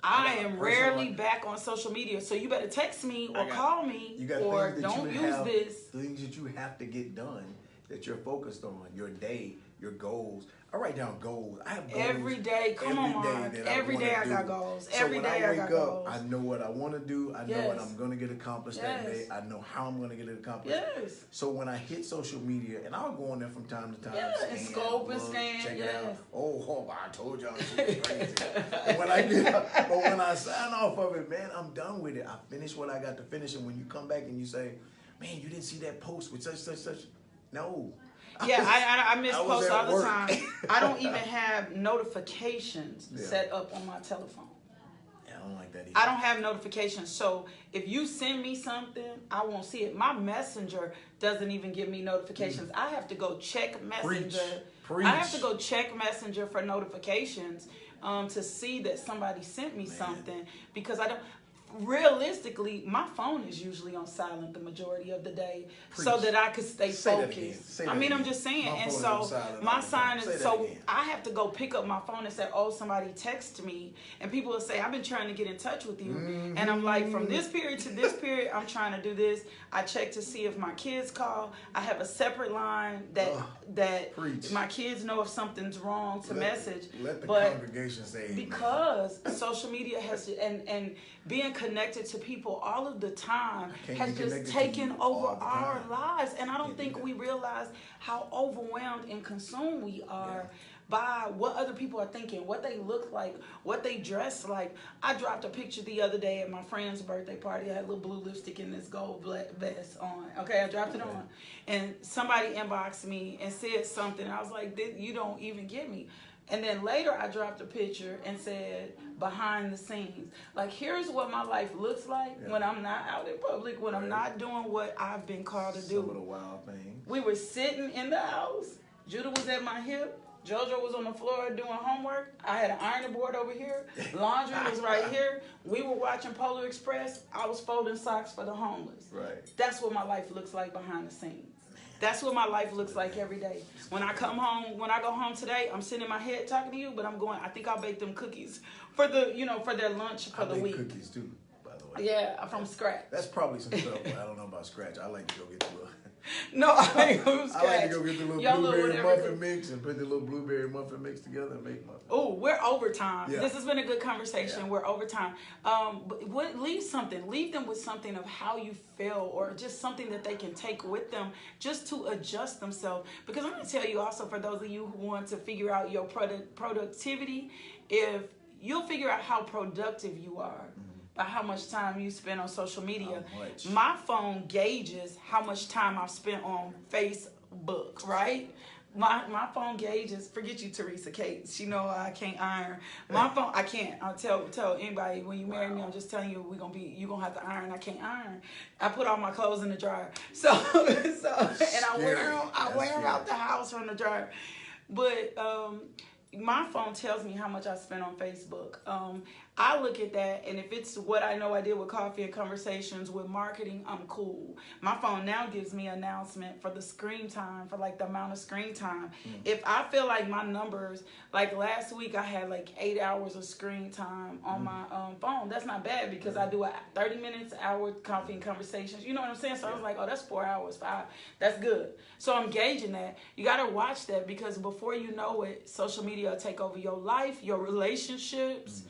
I am rarely back on social media. So you better text me or call me, or don't use this. Things that you have to get done, that you're focused on, your day, your goals. I write down goals. I have goals every day. Come on, Mark. Every day I got goals. Every day I got goals. I know what I want to do. I know what I'm going to get accomplished that day. I know how I'm going to get it accomplished. Yes. So when I hit social media, and I'll go on there from time to time. And scope and scan. Check it out. Oh, I told y'all she was crazy. And when I sign off of it, man, I'm done with it. I finished what I got to finish. And when you come back and you say, man, you didn't see that post with such. No. Yeah, I miss posts all the time. I don't even have notifications set up on my telephone. Yeah, I don't like that either. I don't have notifications. So if you send me something, I won't see it. My messenger doesn't even give me notifications. I have to go check messenger. Preach. I have to go check messenger for notifications to see that somebody sent me something, because I don't. Realistically, my phone is usually on silent the majority of the day, so that I could stay focused. I'm just saying. And so my sign is, so I have to go pick up my phone and say, oh, somebody texted me, and people will say, I've been trying to get in touch with you. And I'm like, from this period to this period, I'm trying to do this. I check to see if my kids call. I have a separate line that my kids know if something's wrong to message. Let the congregation say, because social media has, and being connected to people all of the time has just taken over our lives. And I don't think we realize how overwhelmed and consumed we are by what other people are thinking, what they look like, what they dress like. I dropped a picture the other day at my friend's birthday party. I had a little blue lipstick and this gold vest on. Okay, I dropped it on. And somebody inboxed me and said something. I was like, you don't even get me. And then later I dropped a picture and said, behind the scenes. Like, here's what my life looks like when I'm not out in public, when I'm not doing what I've been called to do. Some of the wild things. We were sitting in the house. Judah was at my hip. JoJo was on the floor doing homework. I had an ironing board over here. Laundry was right here. We were watching Polar Express. I was folding socks for the homeless. Right. That's what my life looks like behind the scenes. That's what my life looks like every day. When I come home, when I go home today, I'm sitting in my head talking to you, but I think I'll bake them cookies for for their lunch for the week. I bake cookies too, by the way. Yeah, from scratch. That's probably some stuff, but I don't know about scratch. I like to go get the little. No, I ain't from scratch. I like to go get the little blueberry muffin mix and put the little blueberry muffin mix together and make muffins. Oh, we're overtime. Yeah. This has been a good conversation. Yeah. We're overtime. Leave them with something of how you feel, or just something that they can take with them just to adjust themselves. Because I'm going to tell you also, for those of you who want to figure out your productivity, if you'll figure out how productive you are, by how much time you spend on social media. My phone gauges how much time I've spent on Facebook, right? My phone gauges, forget you, Teresa Kate. She know I can't iron. My phone, I can't. I'll tell anybody, when you marry me, I'm just telling you, you're gonna have to iron. I can't iron. I put all my clothes in the dryer. So and I wear them out the house from the dryer. But my phone tells me how much I spent on Facebook. I look at that, and if it's what I know I did with coffee and conversations with marketing, I'm cool. My phone now gives me an announcement for the screen time, for like the amount of screen time. If I feel like my numbers, like last week I had like 8 hours of screen time on my phone. That's not bad, because I do a 30 minutes, hour coffee and conversations. You know what I'm saying? So I was like, oh, that's 4 hours, 5. That's good. So I'm gauging that. You got to watch that, because before you know it, social media media will take over your life, your relationships.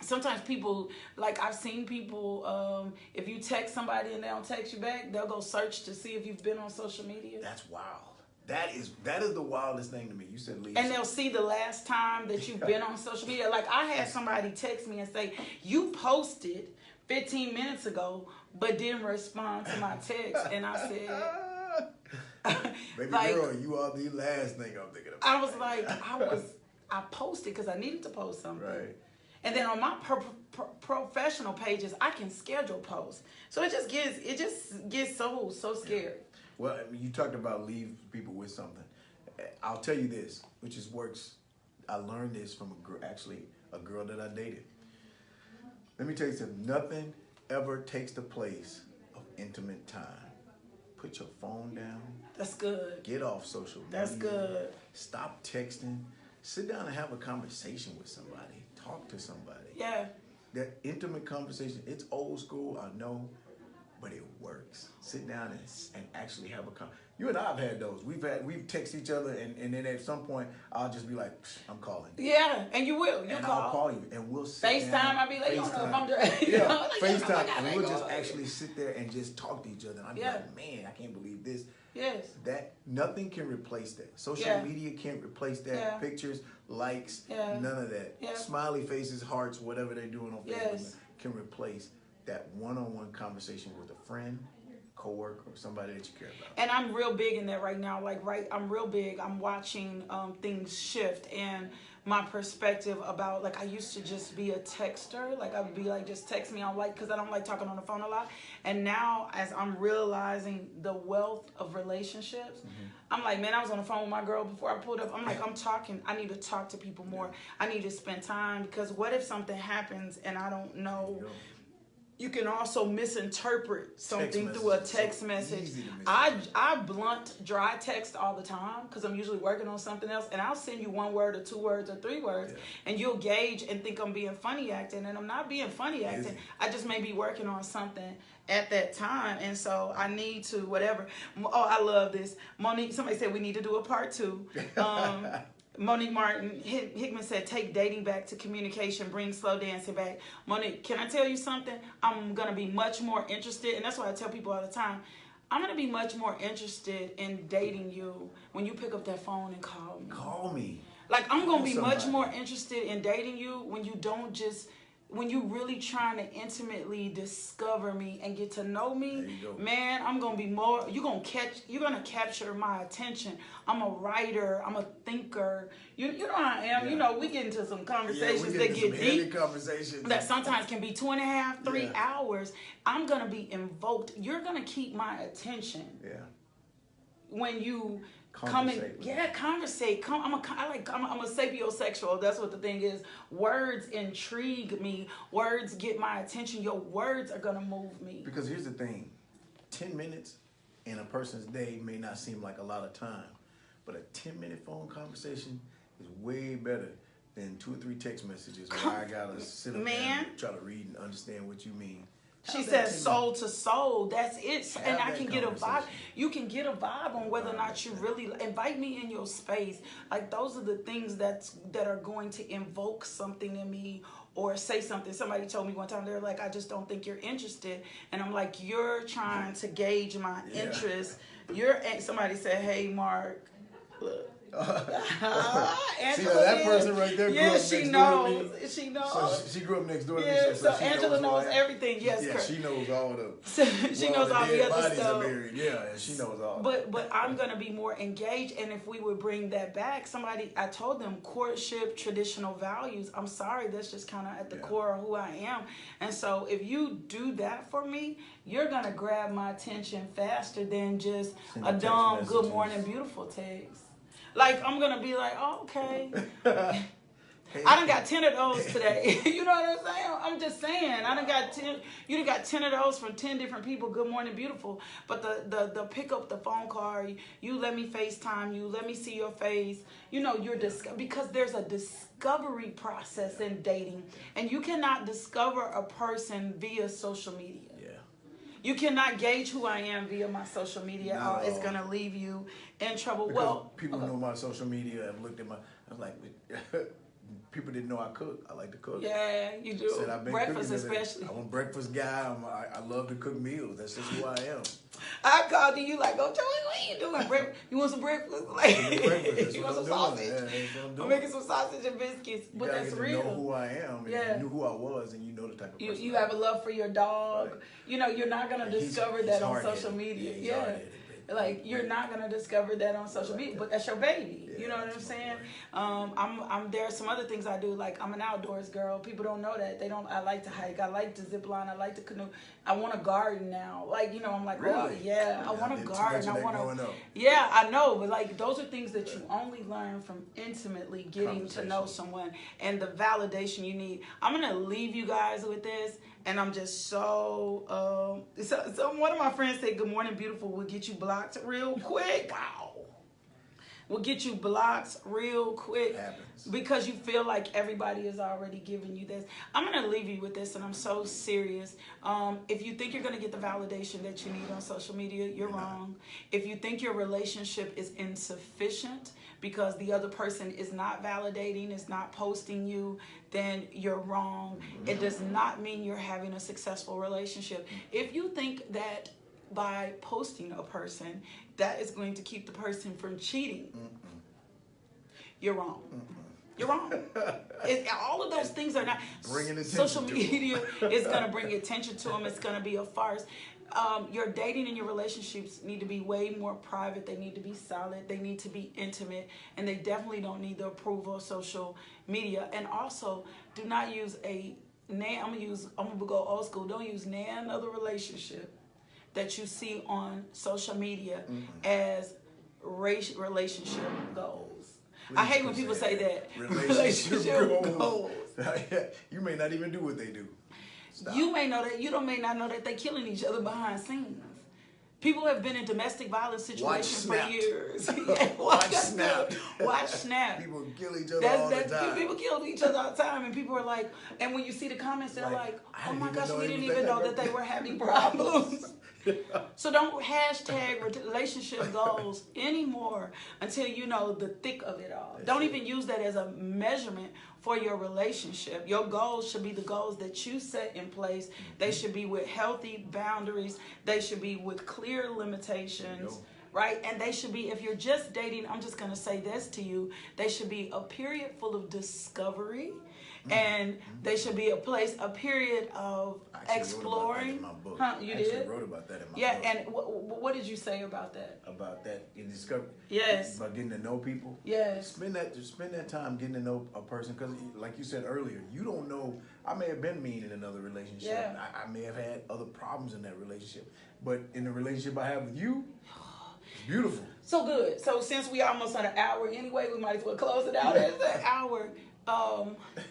Sometimes people, like I've seen people, if you text somebody and they don't text you back, they'll go search to see if you've been on social media. That's wild. That is the wildest thing to me. You said leave. And they'll see the last time that you've been on social media. Like I had somebody text me and say, you posted 15 minutes ago, but didn't respond to my text. And I said, baby like, girl, you are the last thing I'm thinking about. I was like, I posted because I needed to post something. Right. And then on my professional pages, I can schedule posts. So it just gets so scary. Yeah. Well, I mean, you talked about leave people with something. I'll tell you this, which is works. I learned this from a girl that I dated. Let me tell you something. Nothing ever takes the place of intimate time. Put your phone down. That's good. Get off social media. That's good. Stop texting. Sit down and have a conversation with somebody. Talk to somebody. Yeah. That intimate conversation, it's old school, I know, but it works. Sit down and actually have a conversation. You and I have had those. We've texted each other, and then at some point, I'll just be like, I'm calling. Yeah, and you will. You'll call. I'll call you, and we'll sit FaceTime, down. I'll be like, you don't know if I'm driving. Yeah, FaceTime, and we'll just actually sit there and just talk to each other. And I'll be like, man, I can't believe this. Yes. That nothing can replace that. Social media can't replace that. Yeah. Pictures, likes, none of that. Yeah. Smiley faces, hearts, whatever they're doing on Facebook Yes. can replace that one-on-one conversation with a friend, coworker, or somebody that you care about. And I'm real big in that right now. I'm real big. I'm watching things shift and my perspective about, like, I used to just be a texter. Like, I would be like, just text me on, like, because I don't like talking on the phone a lot. And now, as I'm realizing the wealth of relationships, I'm like, man, I was on the phone with my girl before I pulled up. I'm like, I need to talk to people more. I need to spend time, because what if something happens and I don't know? You can also misinterpret something through a text message. I blunt dry text all the time because I'm usually working on something else, and I'll send you 1 word or 2 words or 3 words, and you'll gauge and think I'm being funny acting, and I'm not being funny acting. I just may be working on something at that time, and so I need to whatever. Oh, I love this. Monique, somebody said we need to do a part 2. Monique Martin Hickman said, take dating back to communication, bring slow dancing back. Monique, can I tell you something? I'm going to be much more interested, and that's why I tell people all the time, I'm going to be much more interested in dating you when you pick up that phone and call me. Call me. Like, I'm going to be much more interested in dating you when you don't just... when you really trying to intimately discover me and get to know me, man, I'm gonna be more. You're gonna capture my attention. I'm a writer. I'm a thinker. You know how I am. Yeah. You know, we get into some conversations that get deep. Conversations that sometimes can be 2.5, 3 hours. I'm gonna be invoked. You're gonna keep my attention. Yeah. When you. Conversate. I'm a sapiosexual. That's what the thing is. Words intrigue me. Words get my attention. Your words are gonna move me. Because here's the thing: 10 minutes in a person's day may not seem like a lot of time, but a 10-minute phone conversation is way better than 2 or 3 text messages where I gotta sit up and try to read and understand what you mean. She says soul to soul. That's it. And I can get a vibe. You can get a vibe on whether or not you really invite me in your space. Like, those are the things that are going to invoke something in me or say something. Somebody told me one time, they're like, I just don't think you're interested. And I'm like, you're trying to gauge my interest. Somebody said, hey, Mark, look. See, that person right there grew up next door to me. She knows. So she grew up next door to me. So Angela knows everything. Yes, yeah, she knows all the. She knows all the other stuff. Yeah, and she knows all. But I'm gonna be more engaged, and if we would bring that back, I told them courtship, traditional values. I'm sorry, that's just kind of at the core of who I am. And so if you do that for me, you're gonna grab my attention faster than just a dumb "Good morning, beautiful" text. Like, I'm going to be like, oh, okay. I done got 10 of those today. You know what I'm saying? I'm just saying. You done got 10 of those from 10 different people. Good morning, beautiful. But the pick up the phone call, you let me FaceTime you, let me see your face. You know, because there's a discovery process in dating. And you cannot discover a person via social media. You cannot gauge who I am via my social media. No. It's gonna leave you in trouble. Because well, people know my social media and looked at my. I'm like, people didn't know I cook. I like to cook. Yeah, you do. Said I've been Breakfast cooking especially. I'm a breakfast guy. I love to cook meals. That's just who I am. I called you like, oh, Joey, what are you doing? You want some breakfast? Like, Breakfast. you want some That's what I'm sausage? doing. Yeah, that's what I'm doing. I'm making some sausage and biscuits. You But gotta that's get to real. know who I am. And Yeah. you knew who I was, and you know the type of person. You have a love for your dog. Right. You know, you're not gonna discover that on social media. He's Yeah. hard-headed, baby. Like you're not gonna discover that on social media, but that's your baby. Yeah, You know what I'm that's my saying? boy. I'm there are some other things I do. Like I'm an outdoors girl. People don't know that. They don't. I like to hike. I like to zip line. I like to canoe. I want a garden now. Like I'm like, Really? oh yeah, I want a garden. I want to. Yeah, I know, but like those are things that you only learn from intimately getting to know someone and the validation you need. I'm gonna leave you guys with this. And I'm just so one of my friends said, good morning, beautiful, will get you blocked real quick. Wow. Will get you blocked real quick. Happens. Because you feel like everybody is already giving you this. I'm going to leave you with this, and I'm so serious. If you think you're going to get the validation that you need on social media, you're wrong. If you think your relationship is insufficient because the other person is not validating, is not posting you, then you're wrong. It does not mean you're having a successful relationship. If you think that by posting a person, that is going to keep the person from cheating, you're wrong. You're wrong. All of those things are not. Bringing social media is going to bring attention to them. It's going to be a farce. Your dating and your relationships need to be way more private. They need to be solid. They need to be intimate. And they definitely don't need the approval of social media. And also, do not use I'm going to go old school. Don't use another relationship that you see on social media as relationship goals. I hate when people say that. Relationship goals. You may not even do what they do. Stop. You may know that. You may not know that they're killing each other behind scenes. People have been in domestic violence situations for years. Watch Snap. Watch Snap. People kill each other all the time. People kill each other all the time, and people are like, and when you see the comments, they're like, oh my gosh, we didn't even know that they were having problems. So don't hashtag relationship goals anymore until you know the thick of it all. Don't even use that as a measurement for your relationship. Your goals should be the goals that you set in place. They should be with healthy boundaries. They should be with clear limitations. Right? And they should be, if you're just dating, I'm just going to say this to you, they should be a period full of discovery. And they should be a period of exploring. You did? I wrote about that in my book. Yeah, and what did you say about that? About that in discovery. Yes. About getting to know people. Yes. Spend that time getting to know a person, because like you said earlier, you don't know. I may have been mean in another relationship. Yeah. I may have had other problems in that relationship, but in the relationship I have with you, it's beautiful. So good. So since we almost on an hour anyway, we might as well close it out as an hour.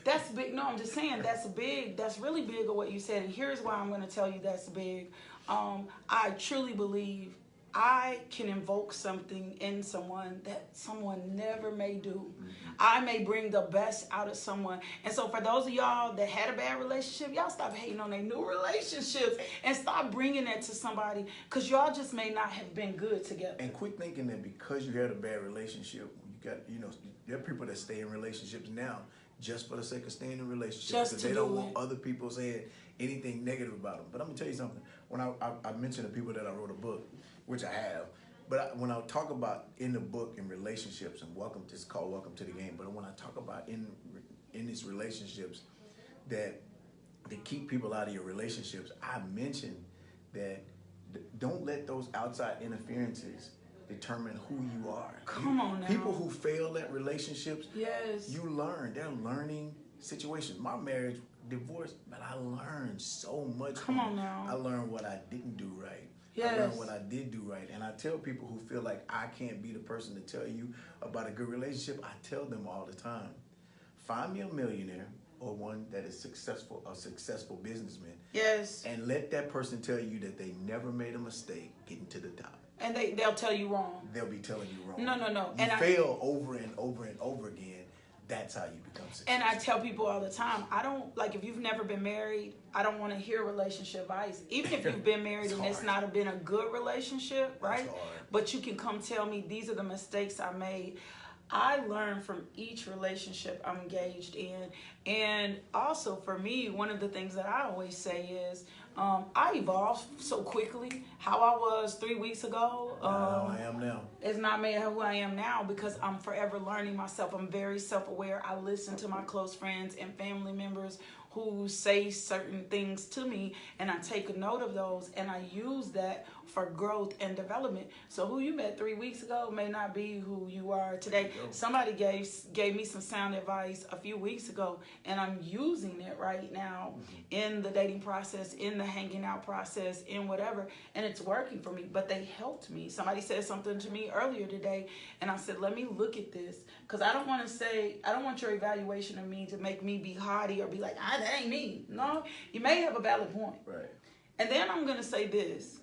That's big. No, I'm just saying that's big. That's really big of what you said. And here's why I'm going to tell you that's big. I truly believe I can invoke something in someone that someone never may do. I may bring the best out of someone. And so for those of y'all that had a bad relationship, y'all stop hating on their new relationships and stop bringing that to somebody, because y'all just may not have been good together. And quit thinking that because you had a bad relationship, there are people that stay in relationships now just for the sake of staying in relationships because they don't want other people saying anything negative about them. But I'm going to tell you something. When I mentioned the people that I wrote a book, which I have, but when I talk about in the book in relationships, and it's called Welcome to the Game, but when I talk about in these relationships that keep people out of your relationships, I mentioned that don't let those outside interferences determine who you are. Come on now. People who fail at relationships, yes, you learn. They're learning situations. My marriage, divorce, but I learned so much. Come on now. I learned what I didn't do right. Yes. I learned what I did do right. And I tell people who feel like I can't be the person to tell you about a good relationship, I tell them all the time, find me a millionaire or one that is successful, a successful businessman. Yes. And let that person tell you that they never made a mistake getting to the top. And they'll tell you wrong. They'll be telling you wrong. No. You fail over and over and over again, That's how you become successful. And I tell people all the time, I don't, like, if you've never been married, I don't want to hear relationship advice. Even if you've been married and it's not been a good relationship, right? But you can come tell me, these are the mistakes I made. I learn from each relationship I'm engaged in. And also for me, one of the things that I always say is, I evolved so quickly. How I was 3 weeks ago, how I am now. It's not me who I am now, because I'm forever learning myself. I'm very self-aware. I listen to my close friends and family members who say certain things to me, and I take a note of those, and I use that for growth and development. So who you met 3 weeks ago may not be who you are today. Somebody gave me some sound advice a few weeks ago, and I'm using it right now in the dating process, in the hanging out process, in whatever, and it's working for me. But they helped me. Somebody said something to me earlier today, and I said, let me look at this, because I don't want your evaluation of me to make me be haughty or be like, that ain't me. No, you may have a valid point. Right. And then I'm going to say this.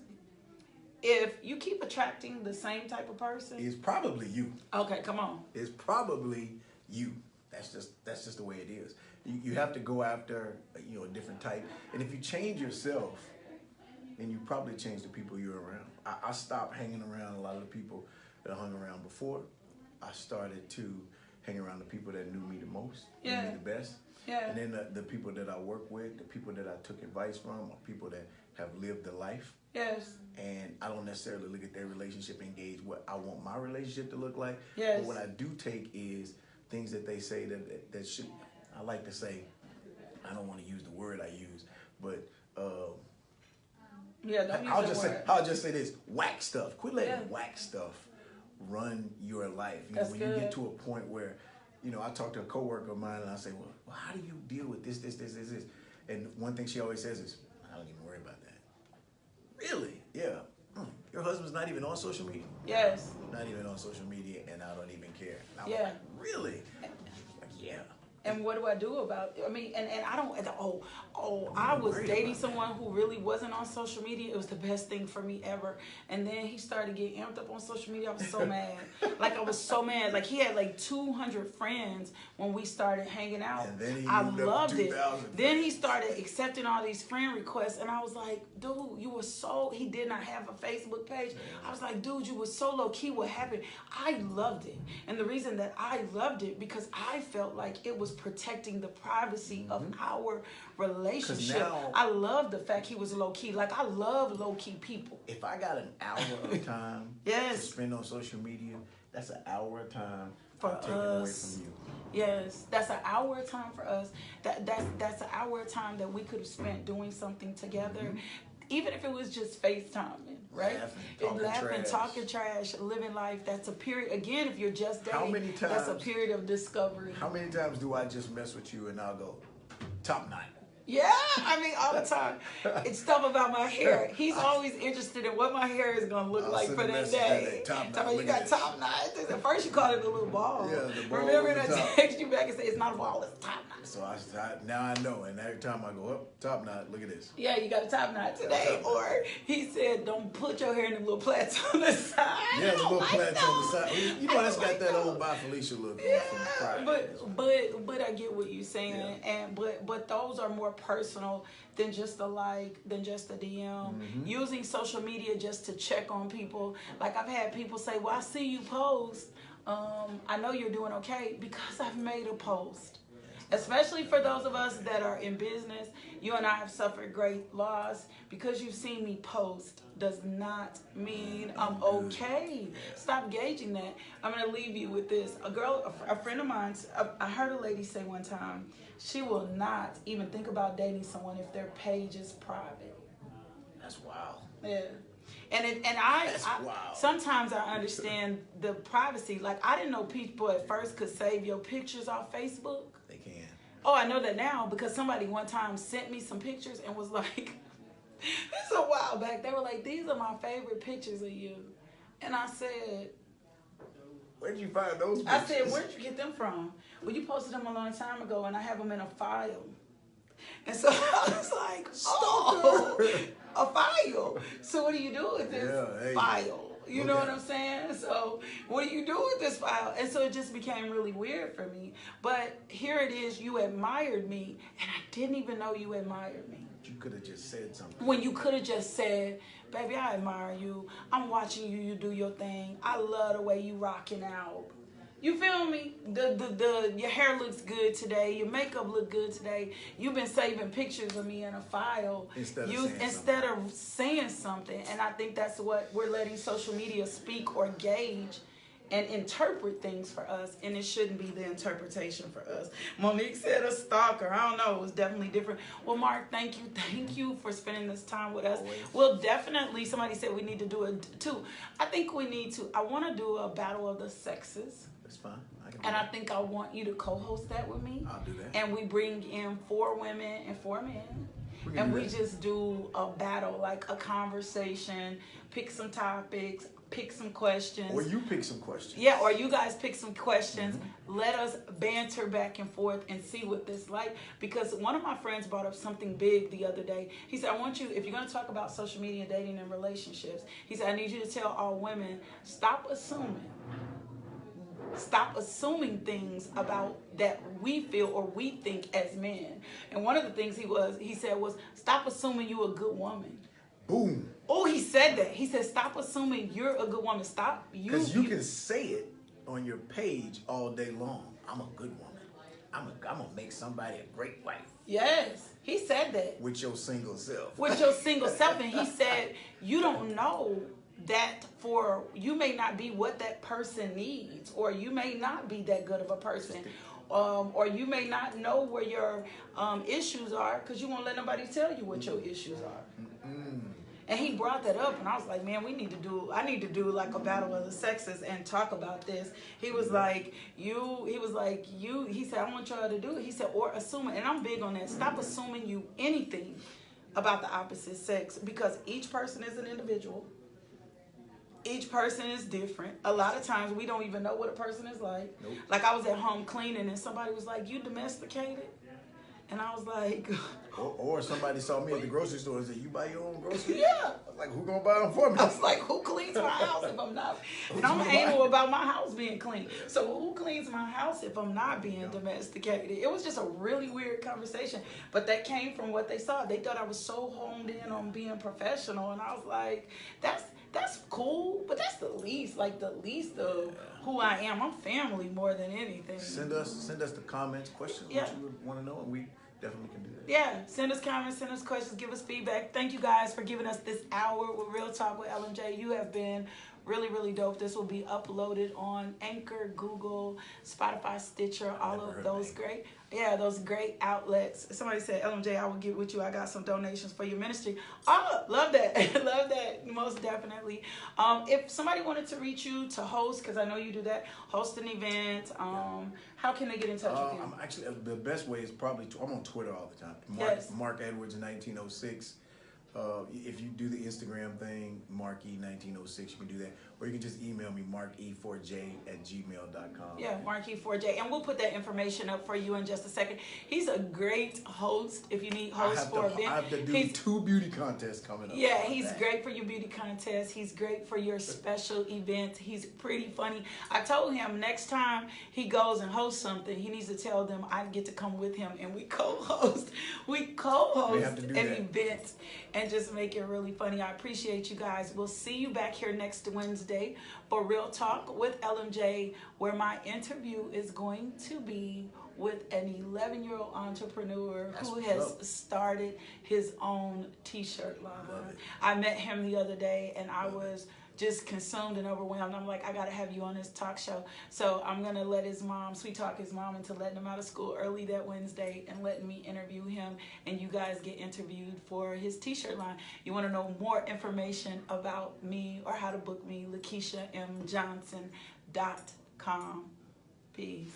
If you keep attracting the same type of person, it's probably you. Okay, come on. It's probably you. That's just the way it is. You have to go after a different type. And if you change yourself, then you probably change the people you're around. I stopped hanging around a lot of the people that I hung around before. I started to hang around the people that knew me the most, knew me the best. Yeah. And then the people that I work with, the people that I took advice from, are people that have lived the life. Yes. And I don't necessarily look at their relationship and gauge what I want my relationship to look like. Yes. But what I do take is things that they say that should, I like to say, I don't want to use the word I use, but I'll just say this: whack stuff. Quit letting whack stuff run your life. When you get to a point where, I talk to a coworker of mine and I say, well, how do you deal with this? And one thing she always says is, I don't even worry about that. Really? Yeah. Your husband's not even on social media? Yes. Not even on social media, and I don't even care. And I was like, really? Like, yeah. And what do I do about it? I mean, and I don't, I was dating someone who really wasn't on social media. It was the best thing for me ever. And then he started getting amped up on social media. I was so mad. I was so mad. He had 200 friends when we started hanging out. And then I loved it. Then he started accepting all these friend requests. And I was like, dude, he did not have a Facebook page. I was like, dude, you were so low key. What happened? I loved it. And the reason that I loved it, because I felt like it was protecting the privacy of our relationship. I love the fact he was low key. I love low key people. If I got an hour of time to spend on social media, that's an hour of time for taken away from you. Yes, that's an hour of time for us. That's an hour of time that we could have spent doing something together. Even if it was just FaceTiming, right? Laughing, talking trash, living life. That's a period. Again, if you're just dating, that's a period of discovery. How many times do I just mess with you and I'll go, top 9? Yeah, I mean, all the time. It's stuff about my hair. He's always interested in what my hair is going to look like for that day. Top 9. You got top 9. At first, you called it a little ball. Yeah, the ball. Remember, and I text you back and say, it's not a ball, it's top 9. So now I know, and every time I go up, top 9, look at this. Yeah, you got a top 9 today. Or he said, don't put your hair in them little plaits on the side. Yeah, the little plaits on the side. That's got that old By Felicia look. Yeah, but I get what you're saying, and but those are more personal than just a like, than just a DM. Using social media just to check on people. I've had people say, well, I see you post. I know you're doing okay because I've made a post. Especially for those of us that are in business, you and I have suffered great loss. Because you've seen me post does not mean I'm okay. Stop gauging that. I'm going to leave you with this. A friend of mine, I heard a lady say one time, she will not even think about dating someone if their page is private. That's wild. Yeah. And sometimes I understand the privacy. I didn't know people at first could save your pictures off Facebook. They can. Oh, I know that now because somebody one time sent me some pictures and was like, this is a while back. They were like, these are my favorite pictures of you. And I said, where'd you find those pictures? I said, where'd you get them from? Well, you posted them a long time ago and I have them in a file. And so I was like, oh, a file. So what do you do with this file? You know what I'm saying? So what do you do with this file? And so it just became really weird for me. But here it is, you admired me, and I didn't even know you admired me. You could have just said something. When you could have just said, baby, I admire you. I'm watching you, you do your thing. I love the way you rocking out. You feel me? Your hair looks good today. Your makeup look good today. You've been saving pictures of me in a file instead of saying something. And I think that's what we're letting social media speak or gauge and interpret things for us, and it shouldn't be the interpretation for us. Monique said a stalker. I don't know. It was definitely different. Well, Mark, thank you for spending this time with us. Always. Well, definitely, somebody said we need to do it too. I think we need to. I want to do a battle of the sexes. That's fine. I think I want you to co-host that with me. I'll do that. And we bring in 4 women and 4 men. And we just do a battle, like a conversation, pick some topics, pick some questions. Or you pick some questions. Yeah, or you guys pick some questions. Mm-hmm. Let us banter back and forth and see what this like. Because one of my friends brought up something big the other day. He said, I want you, if you're going to talk about social media, dating, and relationships, he said, I need you to tell all women, stop assuming. Stop assuming things about that we feel or we think as men. And one of the things he said was, stop assuming you're a good woman. Boom. Oh, he said that. He said, stop assuming you're a good woman. Stop. Because you can say it on your page all day long. I'm a good woman. I'm going to make somebody a great wife. Yes. He said that. With your single self. With your single self. And he said, you don't know that you may not be what that person needs, or you may not be that good of a person, or you may not know where your issues are because you won't let nobody tell you what your issues are. Mm-mm. And he brought that up, and I was like, man, I need to do like a battle of the sexes and talk about this. He was like, he said, I want y'all to do it. He said, or assuming, and I'm big on that. Stop assuming you anything about the opposite sex, because each person is an individual. Each person is different. A lot of times we don't even know what a person is like. Nope. Like I was at home cleaning and somebody was like, you domesticated? And I was like... Or somebody saw me at the grocery store and said, you buy your own groceries? Yeah. I was like, who gonna buy them for me? I was like, who cleans my house if I'm not? And I'm anal about my house being clean. So who cleans my house if I'm not being domesticated? It was just a really weird conversation. But that came from what they saw. They thought I was so honed in on being professional. And I was like, that's cool, but that's the least of who I am. I'm family more than anything. Send us the comments, questions, what you would want to know, and we definitely can do that. Yeah, send us comments, send us questions, give us feedback. Thank you guys for giving us this hour with Real Talk with LMJ. You have been really, really dope. This will be uploaded on Anchor, Google, Spotify, Stitcher, all of those great. Yeah, those great outlets. Somebody said, LMJ, I will get with you. I got some donations for your ministry. Oh, love that. Love that. Most definitely. If somebody wanted to reach you to host, because I know you do that, host an event, how can they get in touch with you? I'm actually, the best way is probably, I'm on Twitter all the time. Mark Edwards 1906. If you do the Instagram thing, Marky1906, you can do that. Or you can just email me, marke4j@gmail.com. Yeah, Marky4j. And we'll put that information up for you in just a second. He's a great host if you need hosts for events. I have to do 2 beauty contests coming up. Yeah, he's great for your beauty contests. He's great for your special events. He's pretty funny. I told him next time he goes and hosts something, he needs to tell them I get to come with him and we co-host. We co-host an event and just make it really funny. I appreciate you guys. We'll see you back here next Wednesday for Real Talk with LMJ, where my interview is going to be with an 11-year-old entrepreneur who has started his own t-shirt line. I met him the other day and I was just consumed and overwhelmed. I'm like, I gotta have you on this talk show. So I'm gonna let sweet talk his mom into letting him out of school early that Wednesday and letting me interview him, and you guys get interviewed for his t-shirt line. You wanna know more information about me or how to book me, LaKishaMJohnson.com. Peace.